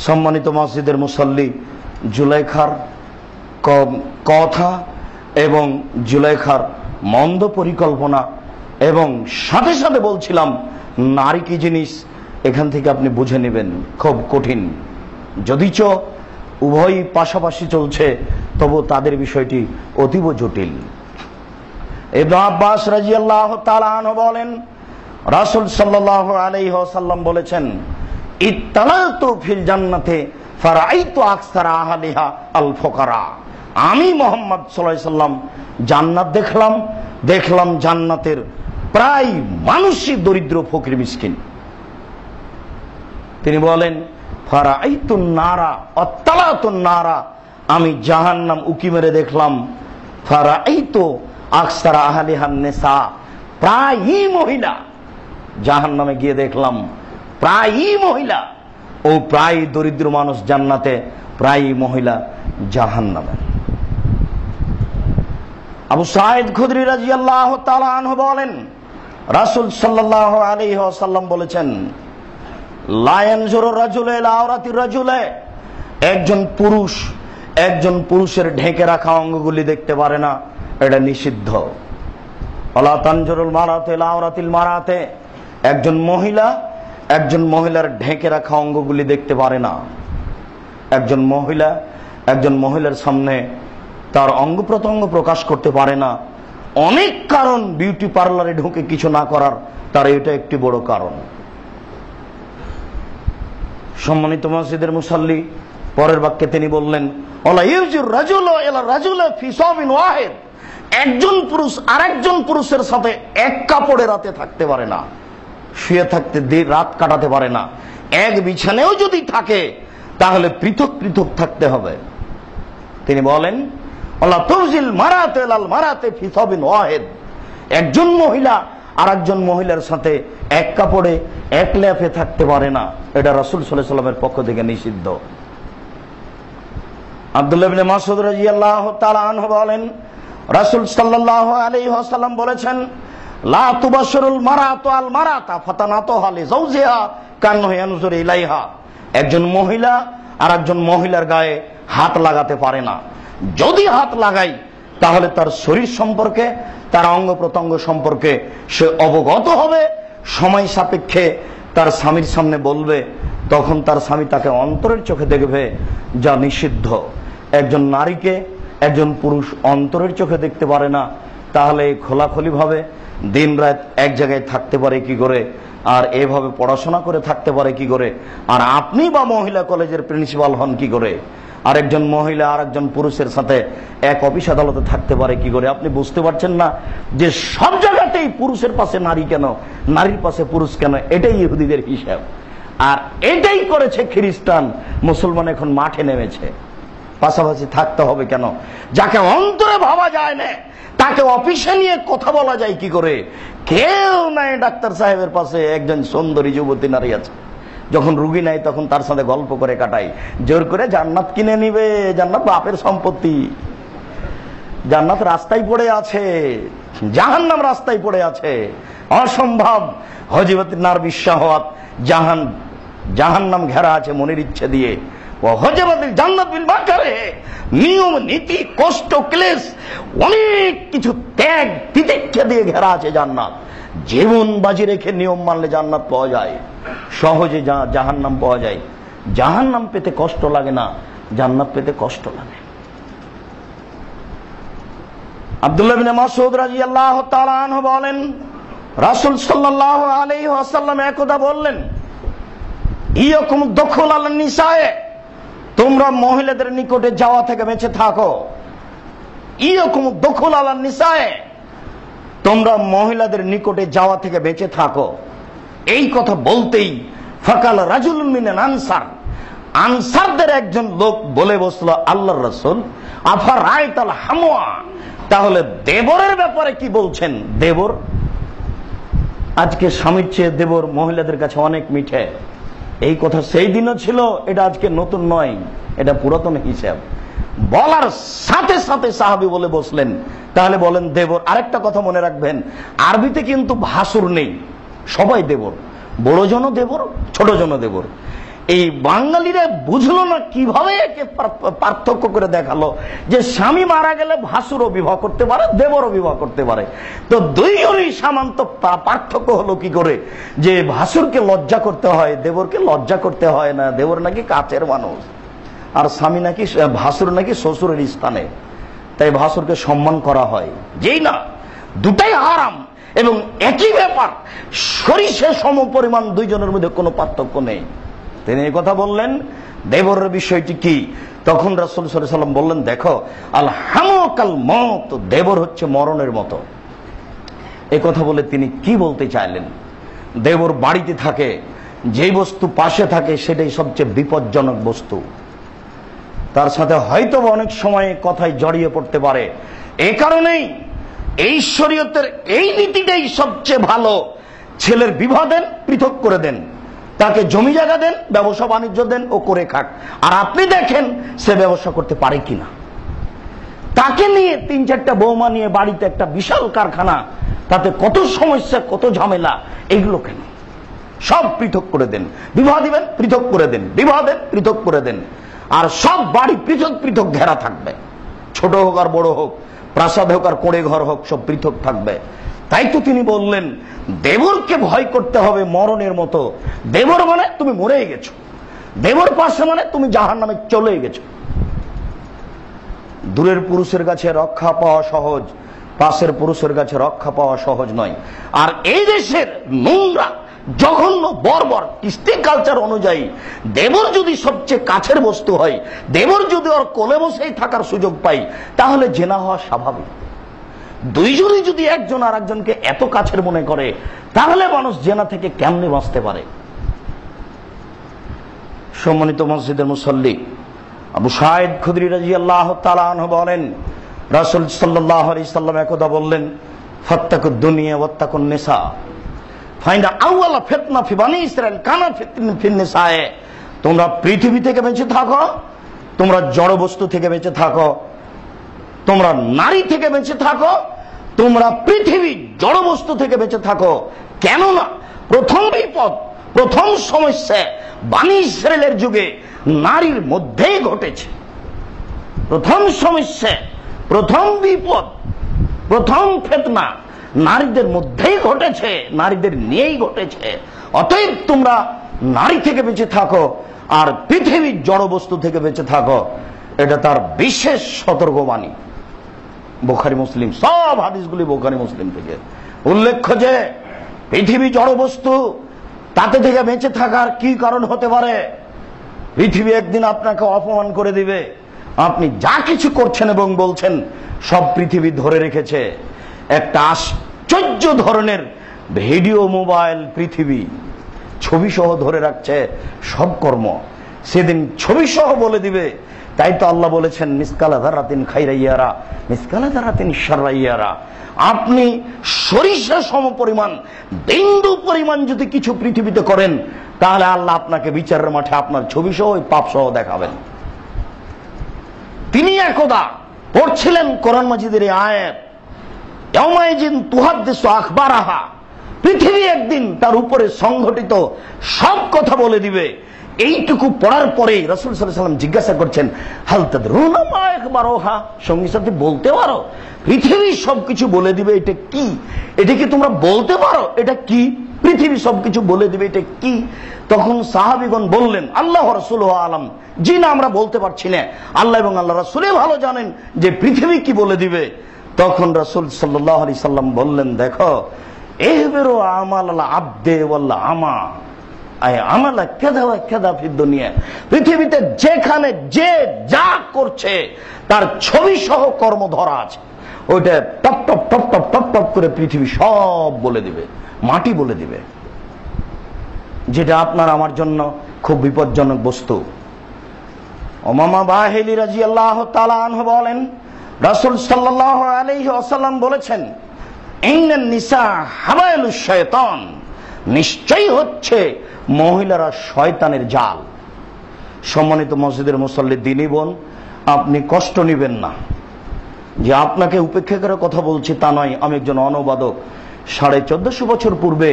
সম্মানিত মসজিদের মুসল্লি, জুলাইখার কথা এবং জুলাইখার মন্দ পরিকল্পনা, এবং সাথে সাথে বলছিলাম নারী কি জিনিস, এখান থেকে আপনি বুঝে নেবেন খুব কঠিন। যদিচ উভয় পাশাপাশি চলছে, তবু তাদের বিষয়টি অতীব জটিল। ইবনে আব্বাস রাদিয়াল্লাহু তাআলা আনহু বলেন রাসূল সাল্লাল্লাহু আলাইহি ওয়াসাল্লাম বলেছেন ইত্তালাতু ফিল জান্নাতে ফারাআইতু আকসারা আহলিহা আল ফুকারা, আমি মুহাম্মদ সাল্লাল্লাহু আলাইহি ওয়াসাল্লাম জান্নাত দেখলাম জান্নাতের প্রায় মানুষই দরিদ্র, ফকির, মিসকিন। তিনি বলেন ফারাআইতুন নারা আত্তালাতুন নারা, আমি জাহান্নাম উকি মেরে দেখলাম। ফারাআইতু আকসারা আহলিহান নিসা, প্রায়ই মহিলা। জাহান্নামে গিয়ে দেখলাম প্রায়ই মহিলা, ও প্রায় দরিদ্র মানুষ জান্নাতে, প্রায়ই মহিলা জাহান্নামে। আবু সাঈদ খুদরি রাদিয়াল্লাহু তাআলা আনহু বলেন রাসূল সাল্লাল্লাহু আলাইহি ওয়াসাল্লাম বলেছেন লা ইয়ানজুরু রাজুলু ইলা আওরাতির রাজুলি, একজন পুরুষের ঢেকে রাখা অঙ্গগুলি দেখতে পারে না, এটা নিষিদ্ধ। ওয়ালা তানজুরুল মারাতু ইলা আওরাতিল মারাতে, একজন মহিলার ঢেকে রাখা অঙ্গগুলি দেখতে পারে না। একজন মহিলার সামনে তার অঙ্গ প্রত্যঙ্গ প্রকাশ করতে পারে না। অনেক কারণ বিউটি পার্লারে ঢুকে কিছু না করার, তার এটা একটি বড় কারণ। সম্মানিত মসজিদের মুসাল্লি, পরের বাক্যে তিনি বললেন ওয়ালা ইউজির রাজুলু ইলা রাজুলি ফি সাবিন ওয়াহিদ, একজন পুরুষ আরেকজন পুরুষের সাথে এক কাপড়ে রাতে থাকতে পারে না, শুয়ে থাকতে রাত কাটাতে পারে না। এক বিছানায়ও যদি থাকে তাহলে পৃথক পৃথক থাকতে হবে। তিনি বলেন ওয়ালা তুজিল মারাতু ইলাল মারাতি ফি সাবিন ওয়াহিদ, একজন মহিলা আরেকজন মহিলার সাথে এক কাপড়ে এক লেপে থাকতে পারে না, এটা রাসূল সাল্লাল্লাহু আলাইহি ওয়াসাল্লামের পক্ষ থেকে নিষিদ্ধ। আব্দুল্লাহ ইবনে মাসউদ রাদিয়াল্লাহু তাআলা আনহু বলেন রাসূল সাল্লাল্লাহু আলাইহি ওয়াসাল্লাম বলেছেন লা তুবাশশিরুল মারাতু আল মারাতা ফাতানাতুহা লিজাওজিহা কান্নাহু ইয়ানজুরু ইলাইহা, একজন মহিলা আরেকজন মহিলার গায়ে হাত লাগাতে পারে না। যদি হাত লাগায় তাহলে তার শরীর সম্পর্কে, তার অঙ্গ প্রত্যঙ্গ সম্পর্কে সে অবগত হবে, সময় সাপেক্ষে তার স্বামীর সামনে বলবে, তখন তার স্বামী তাকে অন্তরের চোখে দেখবে, যা নিষিদ্ধ। একজন নারীকে একজন পুরুষ অন্তরের চোখে দেখতে পারে না, তাহলে খোলাখুলি ভাবে দিন রাত এক জায়গায় থাকতে পারে কি করে, আর এভাবে পড়াশোনা করে থাকতে পারে কি করে? আর আপনি বা মহিলা কলেজের প্রিন্সিপাল হন কি করে? আর একজন মহিলা আর একজন পুরুষের সাথে এক অফিস আদালতে থাকতে পারে কি করে? আপনি বুঝতে পারছেন না যে সব জায়গাতেই পুরুষের পাশে নারী কেন, নারীর পাশে পুরুষ কেন? এটাই ইহুদিদের হিসাব। আর এটাই করেছে খ্রিস্টান। মুসলমান এখন মাঠে নেমেছে। পাশাপাশি থাকতে হবে কেন? যাকে অন্তরে ভাবা যায় না তাকে অফিসে নিয়ে কথা বলা যায় কি করে? কেউ নাই ডাক্তার সাহেবের পাশে একজন সুন্দরী যুবতী নারী আছে, যখন রুগী নাই তখন তার সাথে গল্প করে কাটাই। জোর করে জান্নাত কিনে নিবে, জান্নাত বাপের সম্পত্তি। জান্নাত রাস্তায় পড়ে আছে, জাহান্নাম রাস্তায় পড়ে আছে। অসম্ভব। হযরত নার বিশ্বাহওয়াত জাহান্নাম ঘেরা আছে মনের ইচ্ছে দিয়ে। ও হযরত জান্নাত বিল মাকারে, নিয়ম নীতি কষ্ট ক্লেশ অনেক কিছু ত্যাগ তিতিক্ষা দিয়ে ঘেরা আছে জান্নাত। জীবন বাজি রেখে নিয়ম মানলে জান্নাত পাওয়া যায়, সহজে জাহান্নাম পাওয়া যায়। জাহান্নাম পেতে কষ্ট লাগে না, জান্নাত পেতে কষ্ট লাগে। আব্দুল্লাহ ইবনে মাসউদ রাদিয়াল্লাহু তাআলা আনহু বলেন, রাসূল সাল্লাল্লাহু আলাইহি ওয়াসাল্লাম একদা বললেন, ইয়াকুম দুখুল আল নিসায়ে, তোমরা মহিলাদের নিকটে যাওয়া থেকে বেঁচে থাকো। ইয়াকুম দুখুল আল নিসায়ে, তোমরা মহিলাদের নিকটে যাওয়া থেকে বেঁচে থাকো। এই কথা বলতেই ফাকাল রাজুলুন মিনাল আনসার, আনসারদের একজন লোক বলে বসলো, আল্লাহর রাসূল, আফারাইতাল হামওয়া, তাহলে দেবরের ব্যাপারে কি বলছেন? দেবর, আজকে স্বামীর চেয়ে দেবর মহিলাদের কাছে অনেক মিঠে। এই কথা সেই দিনও ছিল, এটা আজকে নতুন নয়, এটা পুরাতন হিসাব। বলার সাথে সাথে সাহাবী বলে বসলেন, তাহলে বলেন দেবর। আরেকটা কথা মনে রাখবেন, আরবিতে কিন্তু ভাসুর নেই, সবাই দেবর। বড় জন দেবর, ছোট জন দেবর। এই বাঙালিরা বুঝলো না কিভাবে একে পার্থক্য করে দেখালো যে স্বামী মারা গেলে ভাসুরও বিবাহ করতে পারে, দেবরও বিবাহ করতে পারে। তো দুইজনই সামান্ত পার্থক্য হলো কি করে যে ভাসুরকে লজ্জা করতে হয়, দেবরকে লজ্জা করতে হয় না। দেবর নাকি কাছের মানুষ, আর স্বামী নাকি, ভাসুর নাকি শ্বশুরের স্থানে, তাই ভাসুরকে সম্মান করা হয়। যেই না দুটাই হারাম এবং একই ব্যাপার, সরিষা সম পরিমাণ, দুইজনের মধ্যে কোনো পার্থক্য নেই। তিনি এই কথা বললেন, দেবরের বিষয়টি কি? তখন রাসূল সাল্লাল্লাহু আলাইহি ওয়াসাল্লাম বললেন, দেখো, আল হামু কাল মউত, দেবর হচ্ছে মরণের মতো। এই কথা বলে তিনি কি বলতে চাইলেন? দেবর বাড়িতে থাকে, যেই বস্তু পাশে থাকে সেটাই সবচেয়ে বিপজ্জনক বস্তু। তার সাথে হয়তো অনেক সময় কথায় জড়িয়ে পড়তে পারে। এই কারণেই এই শরীয়তের এই নীতিটাই সবচেয়ে ভালো। ছেলের বিবাহ দেন, পৃথক করে দেন, তাকে জমি জায়গা দেন, ব্যবসা বাণিজ্য দেন, ও করে খাক। আর আপনি দেখেন সে ব্যবসা করতে পারে কিনা। তাকে নিয়ে 3-4টা বৌমা নিয়ে বাড়িতে একটা বিশাল কারখানা, তাতে কত সমস্যা, কত ঝামেলা। এইগুলো কেন? সব পৃথক করে দেন। বিবাহ দিবেন, পৃথক করে দেন, বিবাহ দেন, পৃথক করে দেন। আর সব বাড়ি পৃথক পৃথক ঘেরা থাকবে, ছোট হোক আর বড় হোক, প্রাসাদ হোক আর কোড়ে ঘর হোক, সব পৃথক থাকবে। তাই তো তিনি বললেন, দেবরকে ভয় করতে হবে মরণের মতো। দেবর মানে তুমি মরেই গেছো, দেবর পাশে মানে তুমি জাহান্নামে চলে গেছো। দূরের পুরুষের কাছে রক্ষা পাওয়া সহজ, পাশের পুরুষের কাছে রক্ষা পাওয়া সহজ নয়। আর এই দেশের নোংরা, জঘন্য, বর্বর কৃষ্টি কালচার অনুযায়ী দেবর যদি সবচেয়ে কাছের বস্তু হয়, দেবর যদি ওর কোলে বসেই থাকার সুযোগ পাই, তাহলে জেনা হওয়া স্বাভাবিক। দুইজনই যদি একজন আর একজনকে এত কাছের মনে করে, তাহলে মানুষ জেনা থেকে কেমনে বাঁচতে পারে? সম্মানিত মসজিদের মুসল্লি, আবু সাঈদ খুদরি রাদিয়াল্লাহু তাআলা আনহু বলেন, রাসূল সাল্লাল্লাহু আলাইহি সাল্লাম একদা বললেন, ফাত্তাকুদ দুনিয়া ওয়াত্তাকুন নিসা, ফাইনা আউয়ালা ফিতনা ফি বানি ইসরাইল কানা ফিন নিসায়ে, তোমরা পৃথিবী থেকে বেঁচে থাকো, তোমরা জড় বস্তু থেকে বেঁচে থাকো, তোমরা নারী থেকে বেঁচে থাকো, তোমরা পৃথিবী জড় বস্তু থেকে বেঁচে থাকো। কেননা প্রথম বিপদ, প্রথম সমস্যা বানি ইসরাইলের যুগে নারীর মধ্যেই ঘটেছে। প্রথম সমস্যা, প্রথম বিপদ, প্রথম ফিতনা নারীদের মধ্যেই ঘটেছে, নারীদের নিয়েই ঘটেছে। অতএব তোমরা নারী থেকে বেঁচে থাকো আর পৃথিবীর জড় বস্তু থেকে বেঁচে থাকো। এটা তার বিশেষ সতর্কবাণী। বুখারী মুসলিম, সব হাদিসগুলি বুখারী মুসলিম থেকে। উল্লেখ্য যে পৃথিবী জড় বস্তু, তাতে থেকে বেঁচে থাকার কি কারণ হতে পারে? পৃথিবী একদিন আপনাকে অপমান করে দিবে। আপনি যা কিছু করছেন এবং বলছেন সব পৃথিবী ধরে রেখেছে। একটা আশ্চর্য ধরনের ভিডিও মোবাইল পৃথিবী ছবি সহ ধরে রাখছে সব কর্ম। সেদিন ছবি সহ বলে দিবে। তাই তো আল্লাহ বলেছেন মিসকালা যারাতিন খাইরাইয়ারা মিসকালা যারাতিন শাররাইয়ারা। আপনি সরিষা সম পরিমাণ, বিন্দু পরিমাণ যদি কিছু পৃথিবীতে করেন, তাহলে আল্লাহ আপনাকে বিচারের মাঠে আপনার ছবি সহ পাপ সহ দেখাবেন। তিনি একদা পড়ছিলেন কোরআন মাজিদের এই আয়াত, ইয়াউমাইজিন তুহাদ্দিসু আখবারাহা। পৃথিবী একদিন তার উপরে সংঘটিত সব কথা বলে দিবে। এইটুকু পড়ার পরে রাসূল সাল্লাল্লাহু আলাইহি ওয়াসাল্লাম জিজ্ঞাসা করছেন, হাল তাদরুনা মা আখবারাহা, সঙ্গী সাথী বলতে পারো পৃথিবী সবকিছু বলে দিবে এটা কি? এটা কি তোমরা বলতে পারো এটা কি? পৃথিবী সবকিছু বলে দিবে এটা কি? তখন সাহাবীগণ বললেন, আল্লাহ রাসূলুহু আলাম, জি না আমরা বলতে পারছি না, আল্লাহ এবং আল্লাহ রাসূলই ভালো জানেন যে পৃথিবী কি বলে দিবে। তখন রাসূল সাল্লাল্লাহু আলাইহি সাল্লাম বললেন, দেখো ইহবিরু আমাল আবদে ওয়াল আমা আয় আমালা কাযা ওয়া কাযা ফিদ দুনিয়া। পৃথিবীতে যেখানে যে যা করছে তার ছবি সহ কর্ম ধরা আছে। ওইটা top top top top top top করে পৃথিবী সব বলে দিবে, মাটি বলে দিবে, যেটা আপনার আমার জন্য খুব বিপজ্জনক বস্তু। উমামা বাহিলি রাদিয়াল্লাহু তাআলা আনহু বলেন, রাসূল সাল্লাল্লাহু আলাইহি ওয়াসাল্লাম বলেছেন, ইন্নান নিসা হাবাইলুশ শায়তান, নিশ্চয়ই হচ্ছে মহিলারা শয়তানের জাল। সম্মানিত মসজিদের মুসল্লি দিনী বোন, আপনি কষ্ট নেবেন না যে আপনাকে উপেক্ষা করে কথা বলছি তা নয়। আমি একজন অনুবাদক। 1450 বছর পূর্বে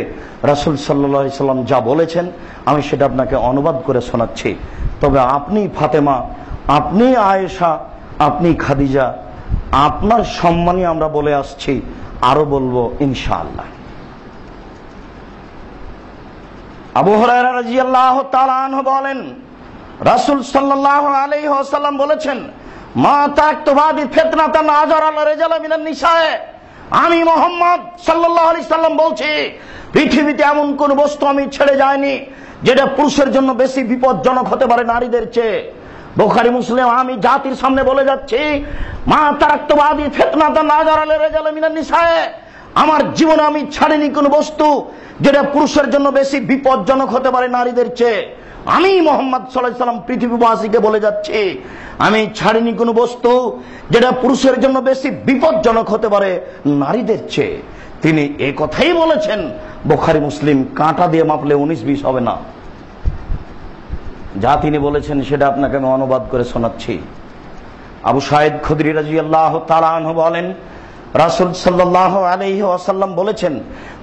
রাসূল সাল্লাল্লাহু আলাইহি সাল্লাম যা বলেছেন আমি সেটা আপনাকে অনুবাদ করে শোনাচ্ছি। তবে আপনি ফাতেমা, আপনি আয়েশা, আপনি খাদিজা, আপনার সম্মানই আমরা বলে আসছি, আরো বলবো ইনশাআল্লাহ। আবু হুরায়রা রাদিয়াল্লাহু তাআলা আনহু বলেন, রাসূল সাল্লাল্লাহু আলাইহি ওয়াসাল্লাম বলেছেন, মা তাকতু বাদি ফিতনাতান আজারা রিজাল মিনান নিসায়ে। আমি মুহাম্মদ সাল্লাল্লাহু আলাইহি সাল্লাম বলছি, পৃথিবীতে এমন কোন বস্তু আমি ছেড়ে যাইনি যেটা পুরুষের জন্য বেশি বিপজ্জনক হতে পারে নারীদের চেয়ে। বুখারী মুসলিম, আমি জাতির সামনে বলে যাচ্ছি, মা তারাকতু বাদি ফিতনাতান আজারা রিজাল মিনান নিসায়ে। আমার জীবনে আমি ছাড়িনি কোন বস্তু যেটা পুরুষের জন্য বেশি বিপজ্জনক হতে পারে নারীদের চেয়ে। আমি মুহাম্মদ সাল্লাল্লাহু আলাইহি সাল্লাম পৃথিবীবাসীকে বলে যাচ্ছি, আমি ছাড়িনি কোন বস্তু যেটা পুরুষের জন্য বেশি বিপজ্জনক হতে পারে নারীদের চেয়ে। তিনি এই কথাই বলেছেন। বুখারী মুসলিম, কাঁটা দিয়ে মাপলে 19-20 হবে না। যা তিনি বলেছেন সেটা আপনাকে আমি অনুবাদ করে শোনাচ্ছি। আবু সাঈদ খুদরি রাদিয়াল্লাহু তাআলা আনহু বলেন, রাসূল সাল্লাল্লাহু আলাইহি ওয়াসাল্লাম বলেছেন,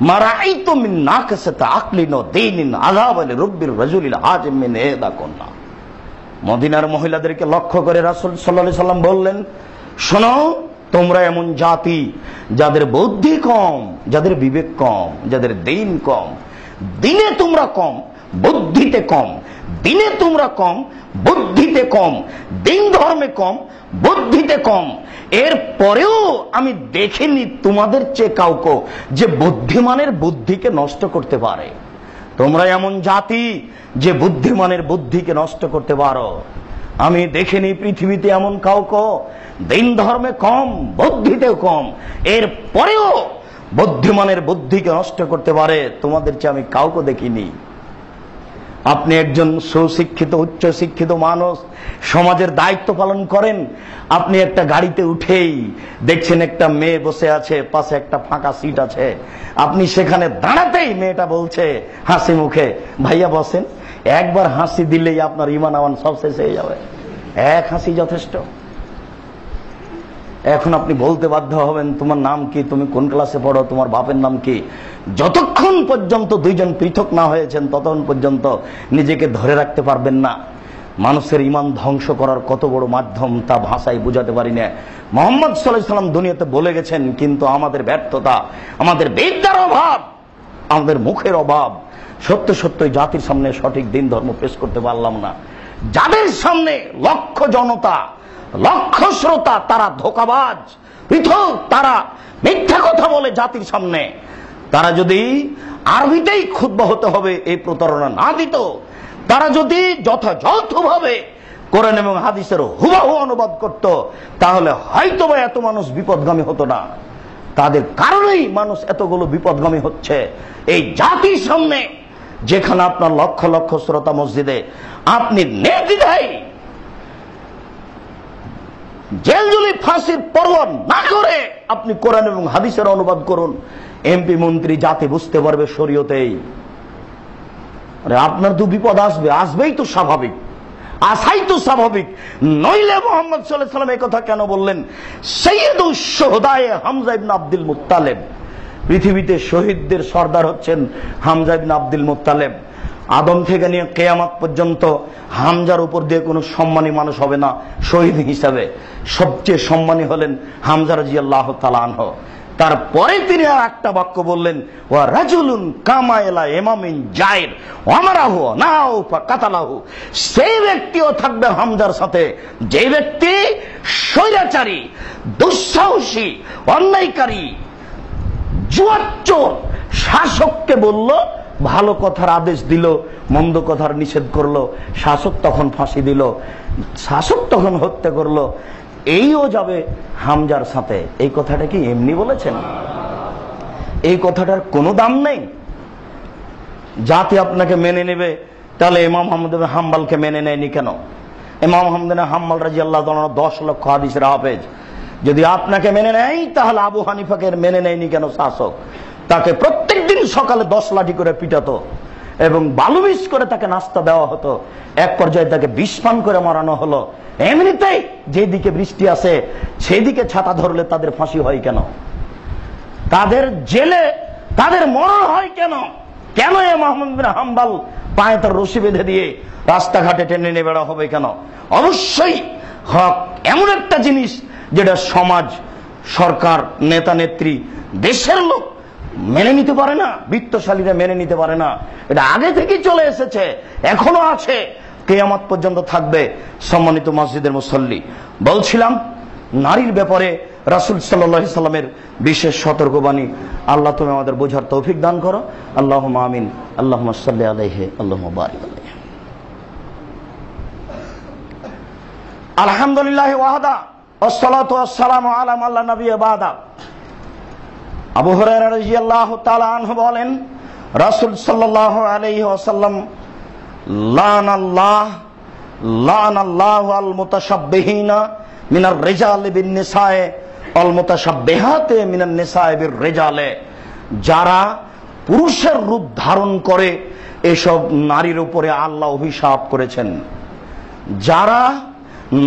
মা রাআইতু মিন নাকাসাতি আকলিন ওয়া দীনিন আযাব লিরব্বির রাজুলিল হাজিম মিন ইহদাকুন্না। মদিনার মহিলাদেরকে লক্ষ্য করে রাসূল সাল্লাল্লাহু আলাইহি সাল্লাম বললেন, শোনো, তোমরা এমন জাতি যাদের বুদ্ধি কম, যাদের বিবেক কম, যাদের দিন কম। দিনে তোমরা কম, বুদ্ধিতে কম। দিনে তোমরা কম, বুদ্ধিতে কম। দিন ধর্মে কম, বুদ্ধিতে কম। এর পরেও আমি দেখিনি তোমাদের চেয়ে কাউকে যে বুদ্ধিমানের বুদ্ধিকে নষ্ট করতে পারে। তোমরা এমন জাতি যে বুদ্ধিমানের বুদ্ধিকে নষ্ট করতে পারো। আমি দেখিনি পৃথিবীতে এমন কাউকে দিন ধর্মে কম, বুদ্ধিতেও কম, এর পরেও বুদ্ধিমানের বুদ্ধিকে নষ্ট করতে পারে। তোমাদের চেয়ে আমি কাউকে দেখিনি। আপনি একজন সুশিক্ষিত, উচ্চ শিক্ষিত মানুষ, সমাজের দায়িত্ব পালন করেন। আপনি একটা গাড়িতে উঠেই দেখছেন একটা মেয়ে বসে আছে, পাশে একটা ফাঁকা সিট আছে। আপনি সেখানে দাঁড়াতেই মেয়েটা বলছে হাসি মুখে, ভাইয়া বসেন। একবার হাসি দিলেই আপনার ঈমান আমান সব শেষ হয়ে যাবে। এক হাসি যথেষ্ট। এখন আপনি বলতে বাধ্য হবেন, তোমার নাম কি, তুমি কোন ক্লাসে পড়ো, তোমার বাপের নাম কি। যতক্ষণ পর্যন্ত দুইজন পৃথক না হয়েছেন ততক্ষণ পর্যন্ত নিজেকে ধরে রাখতে পারবেন না। মানুষের ঈমান ধ্বংস করার কত বড় মাধ্যম তা ভাষায় বোঝাতে পারি না। মুহাম্মদ সাল্লাল্লাহু আলাইহি সাল্লাম দুনিয়াতে বলে গেছেন, কিন্তু আমাদের ব্যর্থতা, আমাদের বিদ্যার অভাব, আমাদের মুখের অভাব, সত্য সত্যই জাতির সামনে সঠিক দিন ধর্ম পেশ করতে পারলাম না। যাদের সামনে লক্ষ জনতা লক্ষ শ্রোতা, তারা ধোঁকাবাজ, পৃথক, তারা মিথ্যা কথা বলে জাতির সামনে। তারা যদি আরবিতেই খুতবা হতে হবে এই প্রতারণা না দিত, তারা যদি যথাযথভাবে কোরআন এবং হাদিসের হুবহু অনুবাদ করত, তাহলে হয়তো বা এত মানুষ বিপদগামী হতো না। তাদের কারণেই মানুষ এতগুলো বিপদগামী হচ্ছে। এই জাতির সামনে যেখানে আপনার লক্ষ লক্ষ শ্রোতা মসজিদে, আপনি নির্দ্বিধায় জেলজুলি ফাঁসির পরোয়া না করে আপনি কোরআন এবং হাদিসের অনুবাদ করুন। এমপি মন্ত্রী জাতি বুঝতে পারবে শরীয়তেই। আরে আপনার তো বিপদ আসবে, আসবেই তো স্বাভাবিক, আসাই তো স্বাভাবিক। নইলে মুহাম্মদ সাল্লাল্লাহু আলাইহি ওয়াসাল্লাম এই কথা কেন বললেন? সাইয়্যিদুশ শুহাদায়ে হামজা ইবনে আব্দুল মুত্তালিব। পৃথিবীতে শহীদদের সর্দার হচ্ছেন হামজা ইবনে আব্দুল মুত্তালিব। আদম থেকে নিয়ে কিয়ামত পর্যন্ত হামজার উপর দিয়ে কোনো সম্মানী মানুষ হবে না শহীদ হিসাবে। সবচেয়ে সম্মানী হলেন হামজা রাদিয়াল্লাহু তাআলা আনহু। তারপরে তিনি আর একটা বাক্য বললেন, ওয়া রাজুলুন কামা ইলা ইমামিন জাইর ওয়ামারাহু নাও ফাকাতালাহু। সেই ব্যক্তিও থাকবে হামজার সাথে যে ব্যক্তি স্বৈরাচারী, দুঃসাহসী, অন্যায়কারী, জুয়াচ্চোর শাসককে বলল, ভালো কথার আদেশ দিল, মন্দ কথার নিষেধ করলো, শাসক তখন ফাঁসি দিল, শাসক তখন হত্যা করলো, এইও যাবে হামজার সাথে। এই কথাটা কি এমনি বলেছেন? এই কথাটার কোনো দাম নেই। জাতি আপনাকে মেনে নেবে, তাহলে ইমাম আহমদ ইবনে হাম্বলকে মেনে নেয়নি কেন? ইমাম আহমদ ইবনে হাম্বল রাদিয়াল্লাহু তাআলা 10 লক্ষ হাদিসের হাফেজ। যদি আপনাকে মেনে নেয়, তাহলে আবু হানিফাকে মেনে নেয়নি কেন শাসক? তাকে প্রত্যেকদিন সকালে 10 লাঠি করে পিটাতো এবং বালুবিষ করে তাকে নাস্তা দেওয়া হতো। এক পর্যায়ে তাকে বিষ পান করে মারানো হলো। এমনিতেই যেদিকে বৃষ্টি আসে সেদিকে ছাতা ধরলে তাদের ফাঁসি হয় কেন? তাদের জেলে তাদের মরণ হয় কেন? কেন ইমাম আহমদ বিন হাম্বল পায়ে তার রশি বেঁধে দিয়ে রাস্তাঘাটে টেনে নিয়ে বেড়া হবে কেন? অবশ্যই হক এমন একটা জিনিস যেটা সমাজ, সরকার, নেতা নেত্রী, দেশের লোক মেনে নিতে পারে না, বিত্তশালীরা মেনে নিতে পারে না। এটা আগে থেকেই চলে এসেছে, এখনো আছে, কিয়ামত পর্যন্ত থাকবে। সম্মানিত মসজিদের মুসল্লি, বলছিলাম নারীর ব্যাপারে রাসূল সাল্লাল্লাহু আলাইহি সাল্লামের বিশেষ সতর্কবাণী। আল্লাহ তুমি আমাদের বোঝার তৌফিক দান করো। আল্লাহুম্মা আমিন। আল্লাহুম্মা সাল্লি আলাইহি, আল্লাহুম্মা বারিক আলাইহি। আলহামদুলিল্লাহ ওয়াহদা ওয়াসসালাতু ওয়াসসালামু আলা মান লা নাবিয়্যা বাদা। আবু হুরায়রা রাদিয়াল্লাহু তাআলা আনহু বলেন, রাসূল সাল্লাল্লাহু আলাইহি ওয়াসাল্লাম লানাল্লাহু আল মুতাশাব্বিহিনা মিনার রিজালি বিন নিসায়ে আল মুতাশাব্বিহাতে মিনান নিসায়ে বির রিজালে। যারা পুরুষের রূপ ধারণ করে এসব নারীর উপরে আল্লাহ অভিশাপ করেছেন। যারা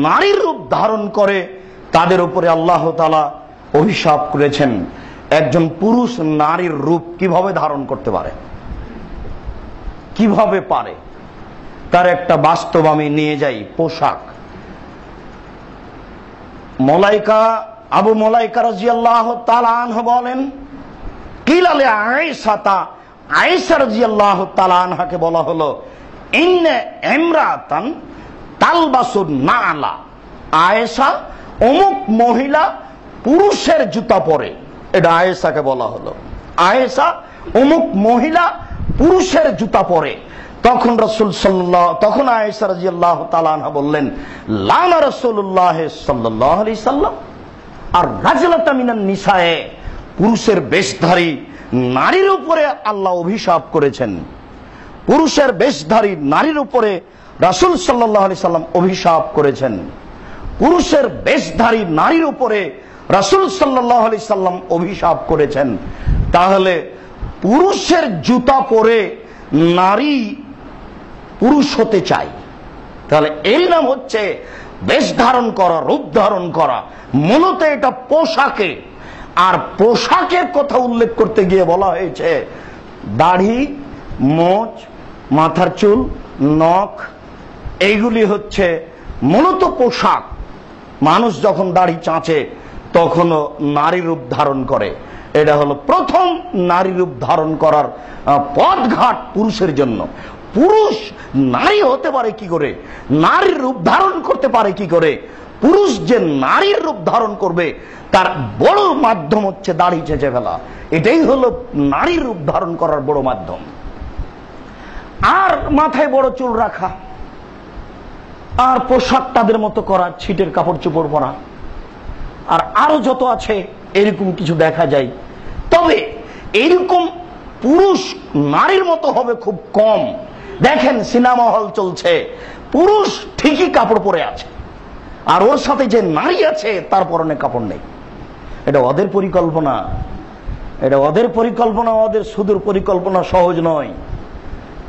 নারীর রূপ ধারণ করে তাদের উপরে আল্লাহ তাআলা অভিশাপ করেছেন। একজন পুরুষ নারীর রূপ কিভাবে ধারণ করতে পারে? কিভাবে পারে? তার একটা বাস্তব আমি নিয়ে যাই। পোশাক। আবু মুলাইকা রাদিয়াল্লাহু তাআলা আনহু বলেন, কিলা লি আয়েশা রাদিয়াল্লাহু তাআলা আনহাকে বলা হলো, ইন্না ইমরাতান তালবাসুন নালা। আয়েশা, অমুক মহিলা পুরুষের জুতা পরে। এটা আয়েশাকে বলা হলো, আয়েশা অমুক মহিলা পুরুষের জুতা পরে। তখন আয়েশা রাদিয়াল্লাহু তাআলা আনহা বললেন, লানা রাসূলুল্লাহ সাল্লাল্লাহু আলাইহি সাল্লাম আর রাজুলাতা মিনান নিসায়ে। পুরুষের বেশধারী নারীর উপরে আল্লাহ অভিশাপ করেছেন। পুরুষের বেশধারী নারীর উপরে রাসূল সাল্লাল্লাহু আলাইহি সাল্লাম অভিশাপ করেছেন। পুরুষের বেশধারী নারীর উপরে রাসূল সাল্লাল্লাহু আলাইহি সাল্লাম অভিশাপ করেছেন। তাহলে পুরুষের জুতা পরে নারী পুরুষ হতে চায়, তাহলে এর নাম হচ্ছে বেশ ধারণ করা, রূপ ধারণ করা। মূলত এটা পোশাকে। আর পোশাকের কথা উল্লেখ করতে গিয়ে বলা হয়েছে দাড়ি, মোচ, মাথার চুল, নখ, এইগুলি হচ্ছে মূলত পোশাক। মানুষ যখন দাড়ি চাঁচে তখনও নারী রূপ ধারণ করে। এটা হলো প্রথম নারী রূপ ধারণ করার পথঘাট পুরুষের জন্য। পুরুষ নারী হতে পারে কি করে, নারীর রূপ ধারণ করতে পারে কি করে? পুরুষ যে নারীর রূপ ধারণ করবে তার বড় মাধ্যম হচ্ছে দাড়ি চেঁচে ফেলা। এটাই হলো নারীর রূপ ধারণ করার বড় মাধ্যম। আর মাথায় বড় চুল রাখা, আর পোশাক তাদের মতো করা, ছিটের কাপড় চোপড় পরা, আর আরো যত আছে এরকম কিছু দেখা যায়। তবে এরকম পুরুষ নারীর মতো হবে খুব কম। দেখেন সিনেমা হল চলছে, পুরুষ ঠিকই কাপড় পরে আছে, আর ওর সাথে যে নারী আছে তার পরনে কাপড় নেই। এটা ওদের পরিকল্পনা, এটা ওদের পরিকল্পনা, ওদের সুদূর পরিকল্পনা সহজ নয়।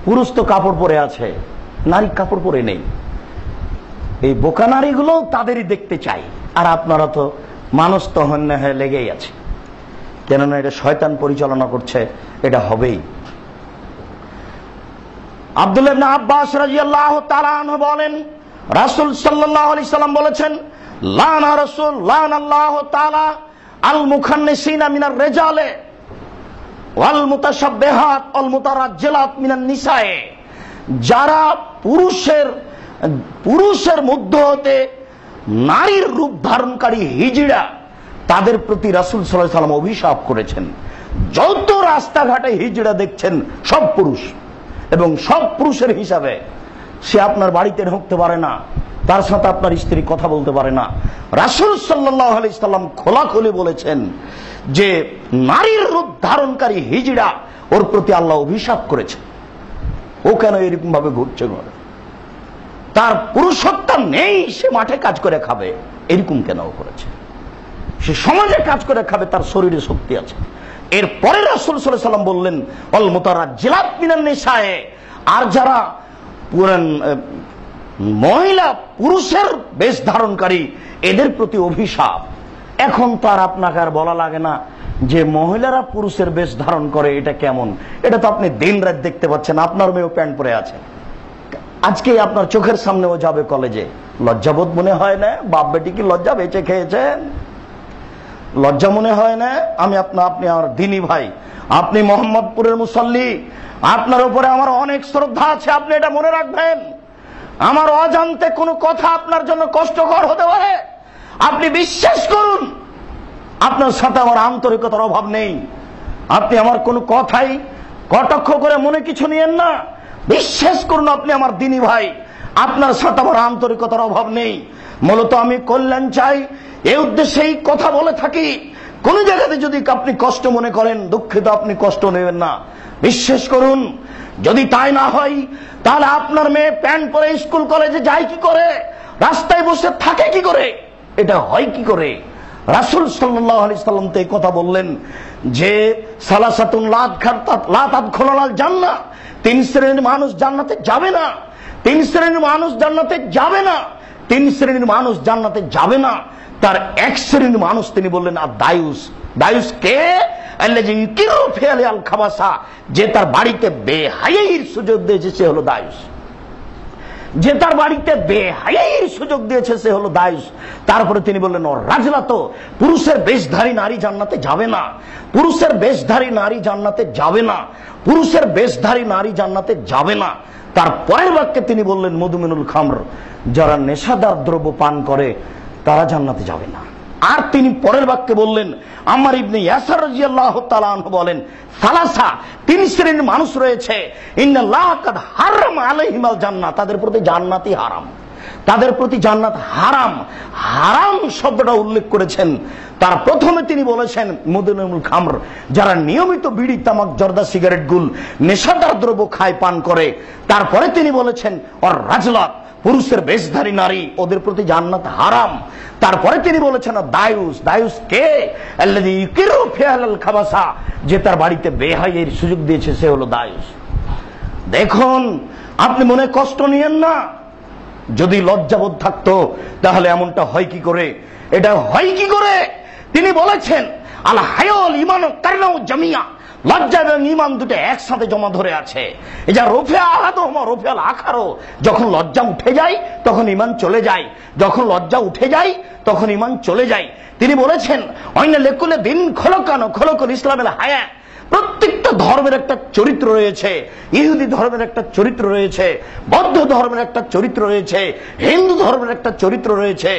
পুরুষ তো কাপড় পরে আছে, নারী কাপড় পরে নেই। এই বোকা নারীগুলো তাদেরই দেখতে চাই। আর আপনারা তো মানুষ তো হন্যে হয়ে লেগেই আছে, কেননা এটা শয়তান পরিচালনা করছে, এটা হবেই। আব্দুল্লাহ ইবনে আব্বাস রাদিয়াল্লাহু তাআলা আনহু বলেন, রাসূল সাল্লাল্লাহু আলাইহি সাল্লাম বলেছেন, লানা রাসূল লানাল্লাহু তাআলা আল মুখান্নিসিনা মিনার রিজালে ওয়াল মুতাশাব্বিহাত ওয়াল মুতারাজ্জিলাত মিনান নিসায়ে। যারা পুরুষের মধ্যে হতে নারীর রূপ ধারণকারী হিজড়া, তাদের প্রতি রাসূল সাল্লাল্লাহু আলাইহি সাল্লাম অভিশাপ করেছেন। যত রাস্তাঘাটে হিজড়া দেখছেন সব পুরুষ, এবং সব পুরুষের হিসাবে। সে আপনার বাড়িতে ঢুকতে পারে না, তার সাথে আপনার স্ত্রী কথা বলতে পারে না। রাসূল সাল্লাল্লাহু আলাইহি সাল্লাম খোলাখুলি বলেছেন যে নারীর রূপ ধারণকারী হিজড়া, ওর প্রতি আল্লাহ অভিশাপ করেছে। ও কেন এরকম ভাবে ঘুরছে ঘরে? তার পুরুষত্ব নেই, সে মাঠে কাজ করে খাবে, এরকম কেন করেছে? সে সমাজে কাজ করে খাবে, তার শরীরে শক্তি আছে। এরপরে রাসূল সাল্লাল্লাহু আলাইহি সাল্লাম বললেন, ওয়াল মুতারাজ্জিলাত মিনান নিসায়ে, আর যারা মহিলা পুরুষের বেশ ধারণকারী, এদের প্রতি অভিশাপ। এখন তো আর আপনাকে আর বলা লাগে না যে মহিলারা পুরুষের বেশ ধারণ করে, এটা কেমন? এটা তো আপনি দিন রাত দেখতে পাচ্ছেন। আপনার মেয়েও প্যান্ট পরে আছে, আজকে আপনার চোখের সামনেও যাবে কলেজে। লজ্জাবোধ মনে হয় না? বাপ বেটি কি লজ্জা বেঁচে খেয়েছেন? লজ্জা মনে হয় না? আপনি আমার দিনী ভাই, আপনি মোহাম্মদপুরের মুসল্লি, আপনার উপরে আমার অনেক শ্রদ্ধা আছে, আপনি এটা মনে রাখবেন। আমার অজান্তে কোনো কথা আপনার জন্য কষ্টকর হতে পারে, আপনি বিশ্বাস করুন আপনার সাথে আমার আন্তরিকতার অভাব নেই। আপনি আমার কোনো কথাই কটাক্ষ করে মনে কিছু নিয়েন না। বিশ্বাস করুন আপনি আমার দিনী ভাই, আপনার সাথে আমার আন্তরিকতার অভাব নেই। মূলত আমি কল্যাণ চাই, এই উদ্দেশ্যেই কথা বলে থাকি। কোন জায়গাতে যদি আপনি কষ্ট মনে করেন, দুঃখিত, আপনি কষ্ট নেবেন না। বিশ্বাস করুন, যদি তাই না হয় তাহলে আপনার মেয়ে প্যান্ট পরে স্কুল কলেজে যায় কি করে? রাস্তায় বসে থাকে কি করে? এটা হয় কি করে? রাসূল সাল্লাল্লাহু আলাইহি সাল্লাম তো এই কথা বললেন যে সালাসাতুন লা তাদখুলুল জান্নাহ, তিন শ্রেণীর মানুষ জান্নাতে যাবে না। তিন শ্রেণীর মানুষ জান্নাতে যাবে না। তিন শ্রেণীর মানুষ জান্নাতে যাবে না। তার এক শ্রেণীর মানুষ তিনি বললেন আর দায়ুস। দায়ুস কে? আল্লাযী ইউকিরু ফিআল আল খাবাসা, যে তার বাড়িতে বেহায়াইর সুযোগ দিয়েছে সে হলো দায়ুস। যে তার বাড়িতে বেহায়াইর সুযোগ দিয়েছে সে হলো দায়ুস। তারপরে তিনি বললেন ও রাজলাত, পুরুষের বেশধারী নারী জান্নাতে যাবে না। পুরুষের বেশধারী নারী জান্নাতে যাবে না। পুরুষের বেশধারী নারী জান্নাতে যাবে না। তার পরের বাক্যে তিনি বললেন মধুমিনুল খামর, যারা নেশাদার দ্রব্য পান করে তারা জান্নাতে যাবে না। আর তিনি পরের বাক্যে বললেন, আম্মার ইবনে ইয়াসার রাদিয়াল্লাহু তাআলা আনহু বলেন, সালাসা, তিন শ্রেণীর মানুষ রয়েছে, ইন্নাল্লাহ কাদ হারাম আলাইহিমাল জান্নাহ, তাদের প্রতি জান্নাতই হারাম। তাদের প্রতি জান্নাত হারাম। হারাম শব্দটা উল্লেখ করেছেন। তার প্রথমে তিনি বলেছেন মুদমিনুল খামর, যারা নিয়মিত বিড়ি, তামাক, জর্দা, সিগারেট, গুল, নেশাদার দ্রব্য খায়, পান করে। তারপরে তিনি বলেছেন ওর রাজলাত, পুরুষের বেশধারী নারী, ওদের প্রতি জান্নাত হারাম। তারপরে তিনি বলেছেন দায়ুস। দায়ুস কে? আল্লাযী ইউকিরু ফিআল খাবাসা, যে তার বাড়িতে বেহায়াইর সুযোগ দিয়েছে সে হলো দায়ুস। দেখুন, আপনি মনে কষ্ট নিয়েন না। যদি লজ্জাবোধ থাকতো তাহলে এমনটা হয় কি করে? এটা হয় কি করে? তিনি বলেছেন আল হায়াল ঈমান কারনাউ জামিয়া, লজ্জা এবং ঈমান দুটো একসাথে জমা ধরে আছে। এই যা রফিয়া আহাদুহুমা রফিয়াল আখারু, যখন লজ্জা উঠে যায় তখন ঈমান চলে যায়, যখন লজ্জা উঠে যায় তখন ঈমান চলে যায়। তিনি বলেছেন অইনা লিকুল দিন খলকানো খলকুল ইসলামের হায়া, প্রত্যেকটা ধর্মের একটা চরিত্র রয়েছে। ইহুদি ধর্মের একটা চরিত্র রয়েছে, বৌদ্ধ ধর্মের একটা চরিত্র রয়েছে, হিন্দু ধর্মের একটা চরিত্র রয়েছে,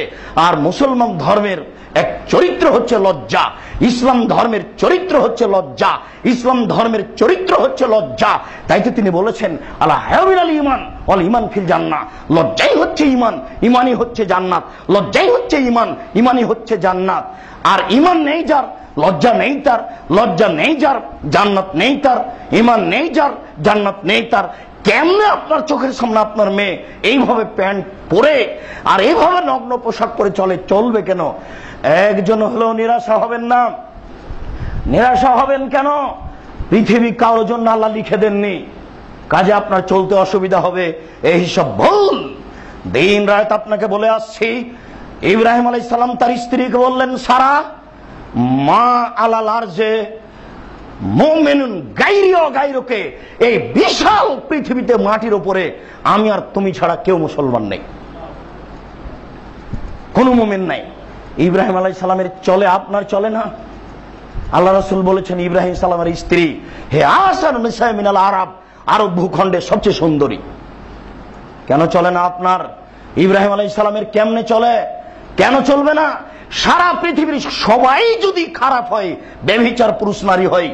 আর মুসলমান ধর্মের এক চরিত্র হচ্ছে লজ্জা। ইসলাম ধর্মের চরিত্র হচ্ছে লজ্জা। ইসলাম ধর্মের চরিত্র হচ্ছে লজ্জা। তাই তো তিনি বলেছেন আলা হায়াবিল ঈমান ওয়াল ঈমান ফিল জান্নাহ, লজ্জাই হচ্ছে ঈমান, ঈমানই হচ্ছে জান্নাত। লজ্জাই হচ্ছে ঈমান, ঈমানই হচ্ছে জান্নাত। আর ঈমান নেই যার, লজ্জা নেই তার, লজ্জা নেই যার, জান্নাত নেই তার, ঈমান নেই যার, জান্নাত নেই তার। কেমনে আপনার চোখের সামনে আপনার মেয়ে এইভাবে প্যান্ট পরে আর এইভাবে নগ্ন পোশাক পরে চলবে কেন? একজন হলেও নিরাশা হবেন না। নিরাশা হবেন কেন? পৃথিবী কারোর জন্য আল্লাহ লিখে দেননি, কাজে আপনার চলতে অসুবিধা হবে। এই সব ভুল দিন রাত আপনাকে বলে আসছি। ইব্রাহিম আলাইহিস সালাম তার স্ত্রীকে বললেন, সারা মা আলাল আরজে মুমিনুন গায়রি ও গায়রুকে, এই বিশাল পৃথিবীতে মাটির উপরে আমি আর তুমি ছাড়া কেউ মুসলমান নেই, কোন মুমিন নাই। ইব্রাহিম আলাইহিস সালামের চলে, আপনার চলে না? আল্লাহ রাসূল বলেছেন ইব্রাহিম সালামের স্ত্রী, হে আসান নিসা মিনাল আরব, আরব ভূখণ্ডের সবচেয়ে সুন্দরী। কেন চলে না আপনার? ইব্রাহিম আলাইহিস সালামের কেমনে চলে? কেন চলবে না? সারা পৃথিবীর সবাই যদি খারাপ হয়, ব্যভিচার পুরুষ নারী হয়,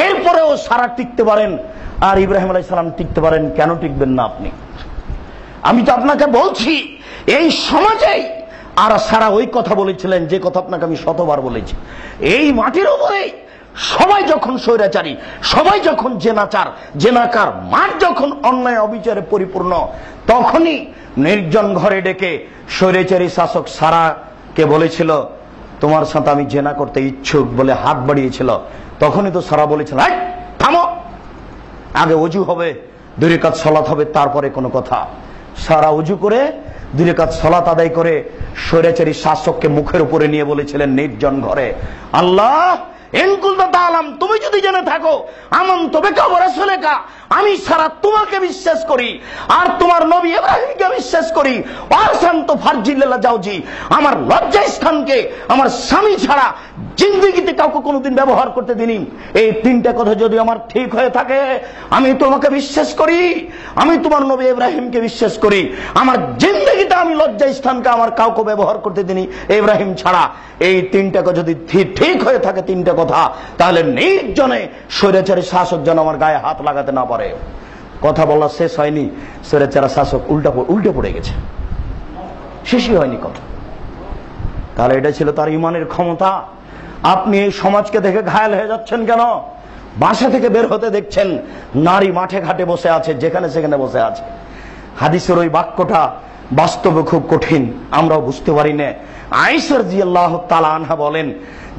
এরপরেও সারা টিকতে পারেন, আর ইব্রাহিম আলাইহিস সালাম টিকতে পারেন, কেন টিকবেন না আপনি? আমি তো আপনাকে বলছি এই সমাজেই আর সারা ওই কথা বলেছিলেন যে কথা আপনাকে আমি শতবার বলেছি। এই মাটির উপরে সবাই যখন স্বৈরাচারী, সবাই যখন জেনাচার, জেনাকার, মাঠ যখন অন্যায় অবিচারে পরিপূর্ণ, তখনই নির্জন ঘরে ডেকে স্বৈরাচারী শাসক সারাকে বলেছিল তোমার সাথে আমি জেনা করতে ইচ্ছুক বলে হাত বাড়িয়েছিল। তখনই তো সারা বলেছিল থামো, আগে ওযু হবে, 2 রাকাত সালাত হবে, তারপরে কোনো কথা। সারা ওযু করে 2 রাকাত সালাত আদায় করে স্বৈরাচারী শাসককে মুখের উপরে নিয়ে বলেছিলেন নির্জন ঘরে, আল্লাহ তুমি যদি জেনে থাকো আমানতু বিকা ওয়া রাসূলিকা, আমি সারা তোমাকে বিশ্বাস করি আর তোমার নবী ইব্রাহিমকে বিশ্বাস করি, ওয়াসানতু ফারজিল্লাহ জাওজি, আমার লজ্জা স্থানকে আমার স্বামী ছাড়া জিন্দেগিতে কাউকে কোনোদিন ব্যবহার করতে দিনি। এই 3টা কথা যদি আমার ঠিক হয়ে থাকে, আমি তোমাকে বিশ্বাস করি, আমি তোমার নবী ইব্রাহিমকে বিশ্বাস করি, আমার জিন্দেগিতে আমি লজ্জা স্থানকে আমার কাউকে ব্যবহার করতে দিনি ইব্রাহিম ছাড়া। এই 3টা কথা যদি ঠিক হয়ে থাকে, 3টা কথা, তাহলে নির্জনে স্বৈরাচারী শাসক যেন আমার গায়ে হাত লাগাতে না পারে। কথা বলা শেষ হয়নি, স্বৈরাচারী শাসক উল্টে পড়ে গেছে, শেষই হয়নি কথা। তাহলে এটা ছিল তার ইমানের ক্ষমতা। আপনি এই সমাজকে দেখে ঘায়েল হয়ে যাচ্ছেন কেন? বাসা থেকে বের হতে দেখছেন নারী মাঠে ঘাটে বসে আছে, যেখানে সেখানে বসে আছে। হাদিসের ওই বাক্যটা বাস্তবে খুব কঠিন, আমরাও বুঝতে পারি না। আয়েশা রাদিয়াল্লাহু তাআলা আনহা বলেন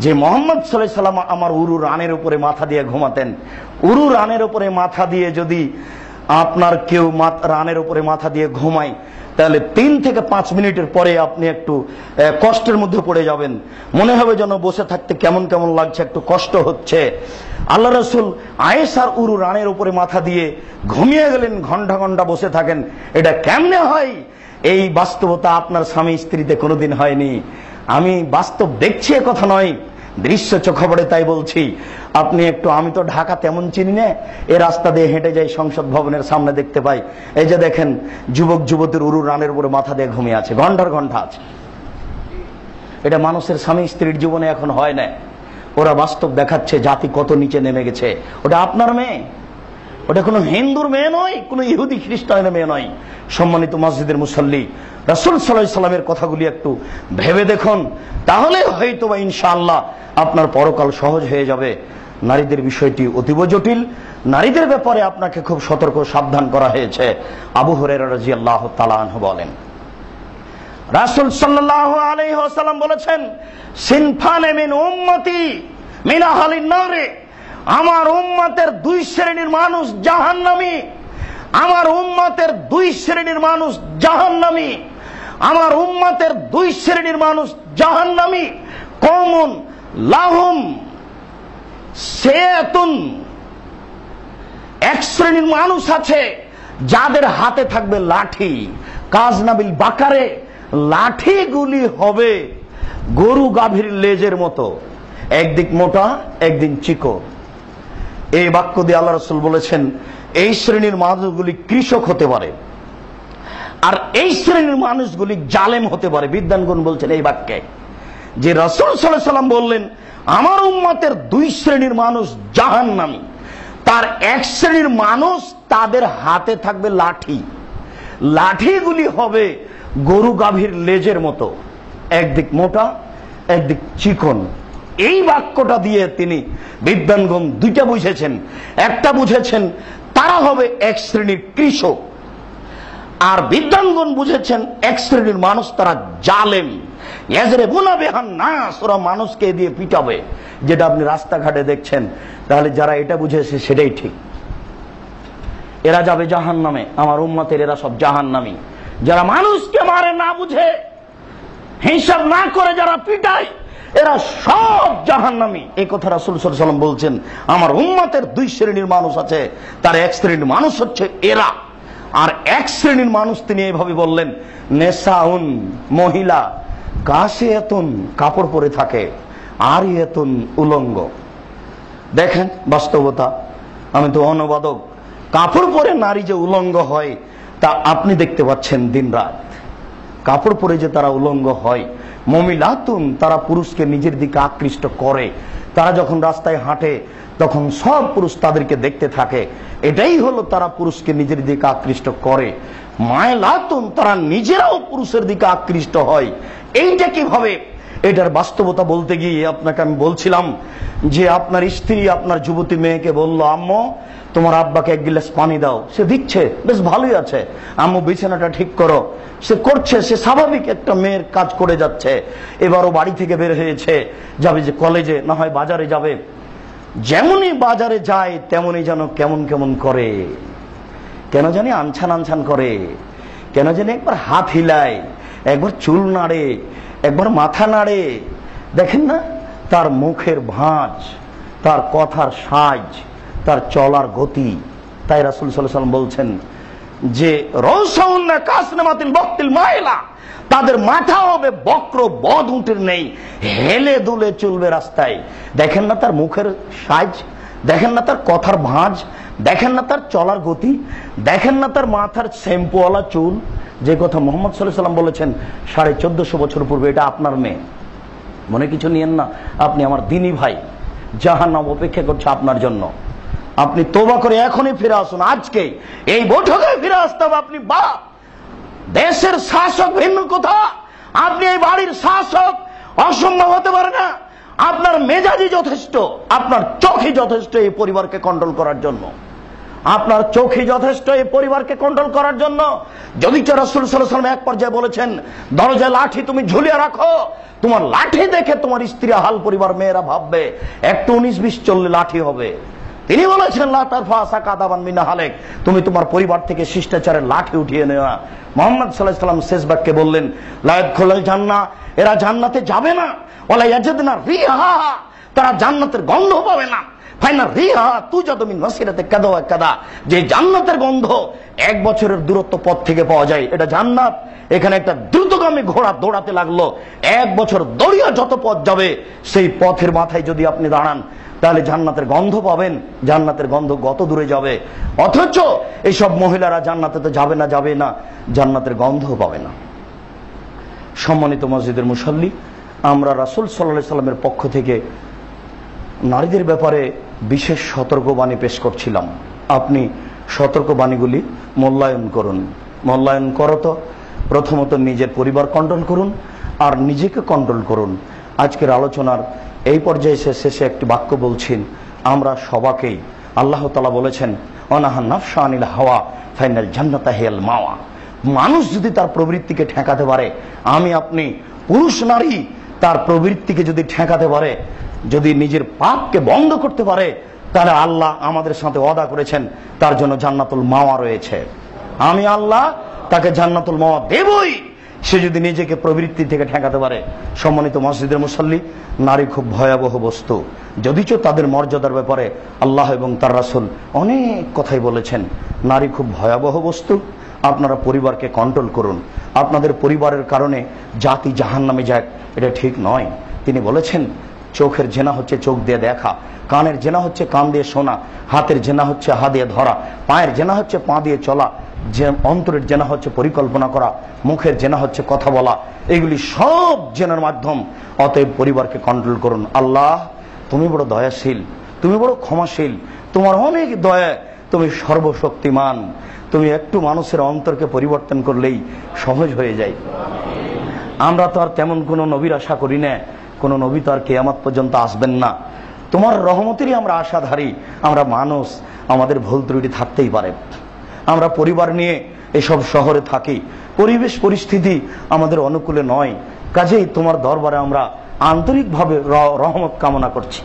যে মুহাম্মদ সাল্লাল্লাহু আলাইহি ওয়াসাল্লাম আমার উরু রানের উপরে মাথা দিয়ে ঘুমাতেন। উরু রানের উপরে মাথা দিয়ে যদি আপনার কেউ রানের উপরে মাথা দিয়ে ঘুমায়, তাহলে 3 থেকে 5 মিনিটের পরে আপনি একটু কষ্টের মধ্যে পড়ে যাবেন, মনে হবে যেন বসে থাকতে কেমন কেমন লাগছে, একটু কষ্ট হচ্ছে। আল্লাহ রাসূল আয়েশার উরু রানের উপরে মাথা দিয়ে ঘুমিয়ে গেলেন, ঘন্টা ঘন্টা বসে থাকেন। এটা কেমনে হয়? এই বাস্তবতা আপনার স্বামী স্ত্রীতে কোনোদিন হয়নি। আমি বাস্তব দেখছি এ কথা নয়, দৃশ্য চোখে পড়ে তাই বলছি। আপনি একটু, আমি তো ঢাকা তেমন চিনি না, এই রাস্তা দিয়ে হেঁটে যাই, সংসদ ভবনের সামনে দেখতে পাই, এই যে দেখেন যুবক যুবতীর উরু রানের উপরে মাথা দিয়ে ঘুমিয়ে আছে, ঘন্টার ঘন্টা আছে। এটা মানুষের স্বামী স্ত্রীর জীবনে এখন হয় না। ওরা বাস্তব দেখাচ্ছে জাতি কত নিচে নেমে গেছে। ওটা আপনার মেয়ে, ওটা কোনো হিন্দুর মেয়ে নয়, কোনো ইহুদি খ্রিস্টানের মেয়ে নয়। সম্মানিত মসজিদের মুসল্লি, রাসূল সাল্লাল্লাহু আলাইহি সাল্লামের কথাগুলি একটু ভেবে দেখুন, তাহলে হয়তো বা ইনশাআল্লাহ আপনার পরকাল সহজ হয়ে যাবে। নারীদের বিষয়টি অতীব জটিল, নারীদের ব্যাপারে আপনাকে খুব সতর্ক সাবধান করা হয়েছে। আবু হুরায়রা রাদিয়াল্লাহু তাআলা আনহু বলেন, রাসূল সাল্লাল্লাহু আলাইহি ওয়াসাল্লাম বলেছেন, সিনফানে মিন উম্মতি মিন আহলিন নারে, আমার উম্মতের 2 শ্রেণীর মানুষ জাহান্নামী, আমার উম্মতের 2 শ্রেণীর মানুষ জাহান্নামী, আমার উম্মতের 2 শ্রেণীর মানুষ জাহান্নামী। কওমুন লাহুম সায়াতুন, এক শ্রেণীর মানুষ আছে যাদের হাতে থাকবে লাঠি, কাজনাবিল বাকারে, লাঠিগুলি হবে গরু গাভীর লেজের মতো, একদিক মোটা একদিন চিকন। এই বাক্য দিয়ে আল্লাহ রাসূল বলেছেন এই শ্রেণীর মানুষগুলি কৃষক হতে পারে, আর এই শ্রেণীর মানুষগুলি জালেম হতে পারে। বিদ্বানগণ বলছেন এই বাক্যে যে রাসূল সাল্লাল্লাহু আলাইহি ওয়াসাল্লাম বললেন আমার উম্মতের দুই শ্রেণীর মানুষ জাহান্নামী। তার এক শ্রেণীর মানুষ তাদের হাতে থাকবে লাঠি, লাঠিগুলি হবে গরু গাভীর লেজের মতো, একদিক মোটা একদিক চিকন। এই বাক্যটা দিয়ে তিনি বিদ্বানগণ দুইটা বুঝেছেন। একটা বুঝেছেন তারা হবে এক শ্রেণীর কৃষক, আর বিদ্বানগণ বুঝেছেন এক শ্রেণীর মানুষ তারা জালেম। ইয়াজরিবুনা বিহান নাস, ওরা মানুষকে দিয়ে পিটাবে, যেটা আপনি রাস্তাঘাটে দেখছেন। তাহলে যারা এটা বুঝেছে সেটাই ঠিক, এরা যাবে জাহান্নামে। আমার উম্মতের এরা সব জাহান্নামী, যারা মানুষকে মারে না বুঝে, হিসাব না করে যারা পিটায়, এরা সব জাহান্নামী। এই কথা রাসূল সাল্লাল্লাহু আলাইহি ওয়াসাল্লাম বলছেন আমার উম্মতের দুই শ্রেণীর মানুষ আছে, তার এক শ্রেণীর মানুষ হচ্ছে এরা, আর এক শ্রেণীর মানুষ তিনি এইভাবে বললেন নেসাউন, মহিলা, কাসিয়াতুন, কাপড় পরে থাকে, আরিয়াতুন, উলঙ্গ। দেখেন বাস্তবতা, আমি তো অনুবাদক, কাপড় পরে নারী যে উলঙ্গ হয় তা আপনি দেখতে পাচ্ছেন দিন রাত। কাপড় পরে যে তারা উলঙ্গ হয়, মমিলাতুন, তারা পুরুষকে নিজের দিকে আকৃষ্ট করে। তারা যখন রাস্তায় হাঁটে তখন সব পুরুষ তাদেরকে দেখতে থাকে, এটাই হলো তারা পুরুষকে নিজের দিকে আকৃষ্ট করে। মায়লাতুন, তারা নিজেরাও পুরুষের দিকে আকৃষ্ট হয়। এইটা কিভাবে? এটার বাস্তবতা বলতে গিয়ে আপনাকে আমি বলছিলাম যে আপনার স্ত্রী আপনার যুবতী মেয়েকে বলল আম্মু তোমার আব্বাকে এক গিলাস পানি দাও, সে দিচ্ছে, বেশ ভালোই আছে। আম্মু বিছানাটা ঠিক করো, সে করছে, সে স্বাভাবিক একটা মেয়ের কাজ করে যাচ্ছে। এবারও বাড়ি থেকে বের হয়েছে, যাবে যে কলেজে, না হয় বাজারে যাবে। যেমনই বাজারে যায় তেমনই যেন কেমন কেমন করে, কেন জানি আনছান আনছান করে, কেন জানি একবার হাত হিলায়, একবার চুল নাড়ে, একবার মাথা নাড়ে। দেখেন না তার মুখের ভাঁজ, তার কথার সাজ, তার চলার গতি। তাই রাসূল সাল্লাল্লাহু আলাইহি ওয়াসাল্লাম বলছেন যে রৌসাউন্না কাসনামাতিল বক্তিল মাইলা, তাদের মাথা হবে বক্র বদ উটের নেই, হেলে দুলে চলবে রাস্তায়। দেখেন না তার মুখের সাজ, দেখেন না তার কথার ভাঁজ, দেখেন না তার চলার গতি, দেখেন না তার মাথার শ্যাম্পুওয়ালা চুল। যে কথা মুহাম্মদ সাল্লাল্লাহু আলাইহি ওয়াসাল্লাম বলেছেন 1450 বছর পূর্বে, এটা আপনার মেয়ে, মনে কিছু নিয়েন না। আপনি আমার দিনী ভাই, জাহান্নাম অপেক্ষা করছে আপনার জন্য। আপনি তওবা করে এখনই ফিরে আসুন, আজকে এই বৈঠকে ফিরে আসতে হবে। আপনি বাপ, দেশের শাসক ভিন্ন কথা, আপনি এই বাড়ির শাসক, অসম্ভব হতে পারে না। আপনার মেজাজই যথেষ্ট, আপনার চোখই যথেষ্ট এই পরিবারকে কন্ট্রোল করার জন্য, আপনার চোখই যথেষ্ট এই পরিবারকে কন্ট্রোল করার জন্য। যদি রাসূল সাল্লাল্লাহু আলাইহি ওয়াসাল্লাম এক পর্যায়ে বলেছেন দরজায় লাঠি তুমি ঝুলিয়ে রাখো, তোমার লাঠি দেখে তোমার স্ত্রী হাল পরিবার মেয়েরা ভাববে একটু 19-20 চললে লাঠি হবে। তিনি বলেছেন লা তারফা সাকাদাবান মিন হালেক, তুমি তোমার পরিবার থেকে শিষ্টাচারের লাঠি উঠিয়ে নেওয়া। মুহাম্মদ সাল্লাল্লাহু আলাইহি ওয়াসাল্লাম শেষ বাক্যে বললেন লা ইয়াদখুলুল জান্নাহ, এরা জান্নাতে যাবে না। ওয়ালা ইয়াজিদনা রিহা, তারা জান্নাতের গন্ধ পাবে না। ফাইনা রিহা তুজাদু মিন মাসিরাতি কাদা ওয়া কাদা, যে জান্নাতের গন্ধ 1 বছরের দূরত্ব পথ থেকে পাওয়া যায়, এটা জান্নাত। এখানে একটা দ্রুতগামী ঘোড়া দৌড়াতে লাগলো, 1 বছর দৌড়িয়ে যত পথ যাবে সেই পথের মাথায় যদি আপনি দাঁড়ান তাহলে জান্নাতের গন্ধ পাবেন, জান্নাতের গন্ধ কত দূরে যাবে। অথচ এইসব মহিলারা জান্নাতে তো যাবে না, জান্নাতের গন্ধ পাবে না। সম্মানিত মসজিদের মুসল্লি, আমরা রাসূল সাল্লাল্লাহু আলাইহি সাল্লামের পক্ষ থেকে নারীদের ব্যাপারে বিশেষ সতর্কবাণী পেশ করছিলাম। আপনি সতর্কবাণীগুলি মূল্যায়ন করুন। মূল্যায়ন করো তো প্রথমত নিজের পরিবার কন্ট্রোল করুন, আর নিজেকে কন্ট্রোল করুন। আজকের আলোচনার এই পর্যায়ে শেষে একটি বাক্য বলছেন, আমরা সবাইকেই আল্লাহ তাআলা বলেছেন অনাহা নাফসা আনিল হাওয়া ফাইনাল জান্নাতা হিয়াল মাওয়া। মানুষ যদি তার প্রবৃত্তিকে ঠেকাতে পারে, আমি আপনি পুরুষ নারী তার প্রবৃত্তিকে যদি ঠেকাতে পারে, যদি নিজের পাপকে বন্ধ করতে পারে, তাহলে আল্লাহ আমাদের সাথে ওয়াদা করেছেন তার জন্য জান্নাতুল মাওয়া রয়েছে। আমি আল্লাহ তাকে জান্নাতুল মাওয়া দেবই, সে যদি নিজেকে প্রবৃত্তি থেকে ঠেকাতে পারে। সম্মানিত মসজিদের মুসল্লি, নারী খুব ভয়াবহ বস্তু, যদিচ তাদের মর্যাদার ব্যাপারে আল্লাহ এবং তার রাসূল অনেক কথাই বলেছেন। নারী খুব ভয়াবহ বস্তু। আপনারা পরিবারকে কন্ট্রোল করুন। আপনাদের পরিবারের কারণে জাতি জাহান্নামে যায়, এটা ঠিক নয়। তিনি বলেছেন চোখের জেনা হচ্ছে চোখ দিয়ে দেখা, কানের জেনা হচ্ছে কান দিয়ে শোনা, হাতের জেনা হচ্ছে হাত দিয়ে ধরা, পায়ের জেনা হচ্ছে পা দিয়ে চলা, যে অন্তরের জেনা হচ্ছে পরিকল্পনা করা, মুখের জেনা হচ্ছে কথা বলা। এগুলি সব জেনার মাধ্যম। অতএব পরিবারকে কন্ট্রোল করুন। আল্লাহ তুমি বড় দয়াশীল, তুমি বড় ক্ষমাশীল, তোমার অনেক দয়া, তুমি সর্বশক্তিমান। তুমি একটু মানুষের অন্তরকে পরিবর্তন করলেই সহজ হয়ে যায়। আমরা তো আর তেমন কোনো নবীর আশা করি না, কোন নবী তো আর কিয়ামত পর্যন্ত আসবেন না। তোমার রহমতেরই আমরা আশাধারী। আমরা মানুষ, আমাদের ভুল ত্রুটি থাকতেই পারে। আমরা পরিবার নিয়ে এসব শহরে থাকি, পরিবেশ পরিস্থিতি আমাদের অনুকূলে নয়। কাজেই তোমার দরবারে আমরা আন্তরিকভাবে রহমত কামনা করছি।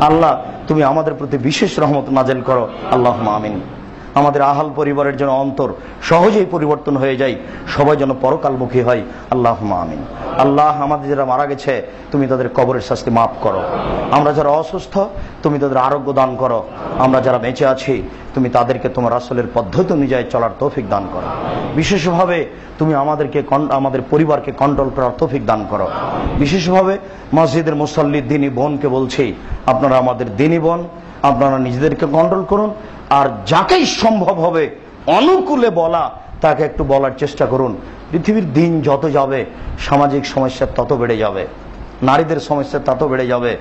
আল্লাহ তুমি আমাদের প্রতি বিশেষ রহমত নাজেল করো, আল্লাহুম্মা আমিন। আমাদের আহাল পরিবারের জন্য অন্তর সহজেই পরিবর্তন হয়ে যায়, সবাই যেন পরকালমুখী হয়, আল্লাহুম্মা আমিন। আল্লাহ আমাদের যারা মারা গেছে তুমি তাদের কবরের শাস্তি মাফ করো। আমরা যারা অসুস্থ তুমি তাদের আরোগ্য দান করো। আমরা যারা বেঁচে আছি তুমি তাদেরকে তোমার রাসূলের পদ্ধতি অনুযায়ী চলার তৌফিক দান করো। বিশেষভাবে তুমি আমাদের পরিবারকে কন্ট্রোল করার তৌফিক দান করো। বিশেষভাবে মসজিদের মুসল্লি দিনী বোনকে বলছি, আপনারা আমাদের দিনী বোন, আপনারা নিজেদেরকে কন্ট্রোল করুন। আর যাকেই সম্ভব হবে অনুকূলে বলা তাকে একটু বলার চেষ্টা করুন। পৃথিবীর দিন যত যাবে সামাজিক সমস্যা তত বেড়ে যাবে, নারীদের সমস্যা তত বেড়ে যাবে।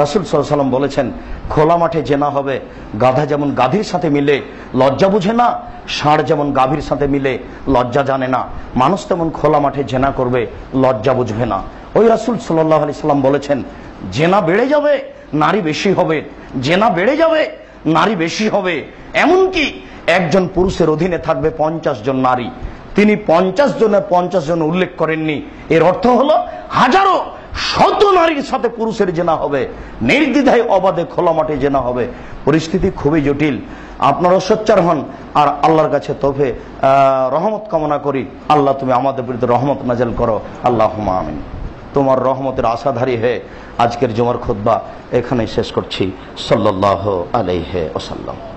রাসূল সাল্লাল্লাহু আলাইহি ওয়াসাল্লাম বলেছেন, খোলা মাঠে জেনা হবে, গাধা যেমন গাভীর সাথে মিলে লজ্জা বুঝে না, ষাঁড় যেমন গাভীর সাথে মিলে লজ্জা জানে না, মানুষ তেমন খোলা মাঠে জেনা করবে, লজ্জা বুঝবে না। ওই রাসূল সাল্লাল্লাহু আলাইহি ওয়াসাল্লাম বলেছেন, জেনা বেড়ে যাবে, নারী বেশি হবে, জেনা বেড়ে যাবে, নারী বেশি হবে। এমনকি একজন পুরুষের অধীনে থাকবে 50 জন নারী। তিনি 50 জনের 50 জন উল্লেখ করেননি। এর অর্থ হলো হাজারো শত নারীর সাথে পুরুষের জেনা হবে, নির্দ্বিধায় অবাধে খোলা মাঠে জেনা হবে। পরিস্থিতি খুবই জটিল। আপনারা সোচ্চার হন আর আল্লাহর কাছে তৌফে রহমত কামনা করি। আল্লাহ তুমি আমাদের বিরুদ্ধে রহমত নাযিল করো, আল্লাহুম্মা আমিন। তোমার রহমতের আশাধারী হয়ে আজকের জুমার খুতবা এখানেই শেষ করছি। সাল্লাল্লাহু আলাইহি ওয়াসাল্লাম।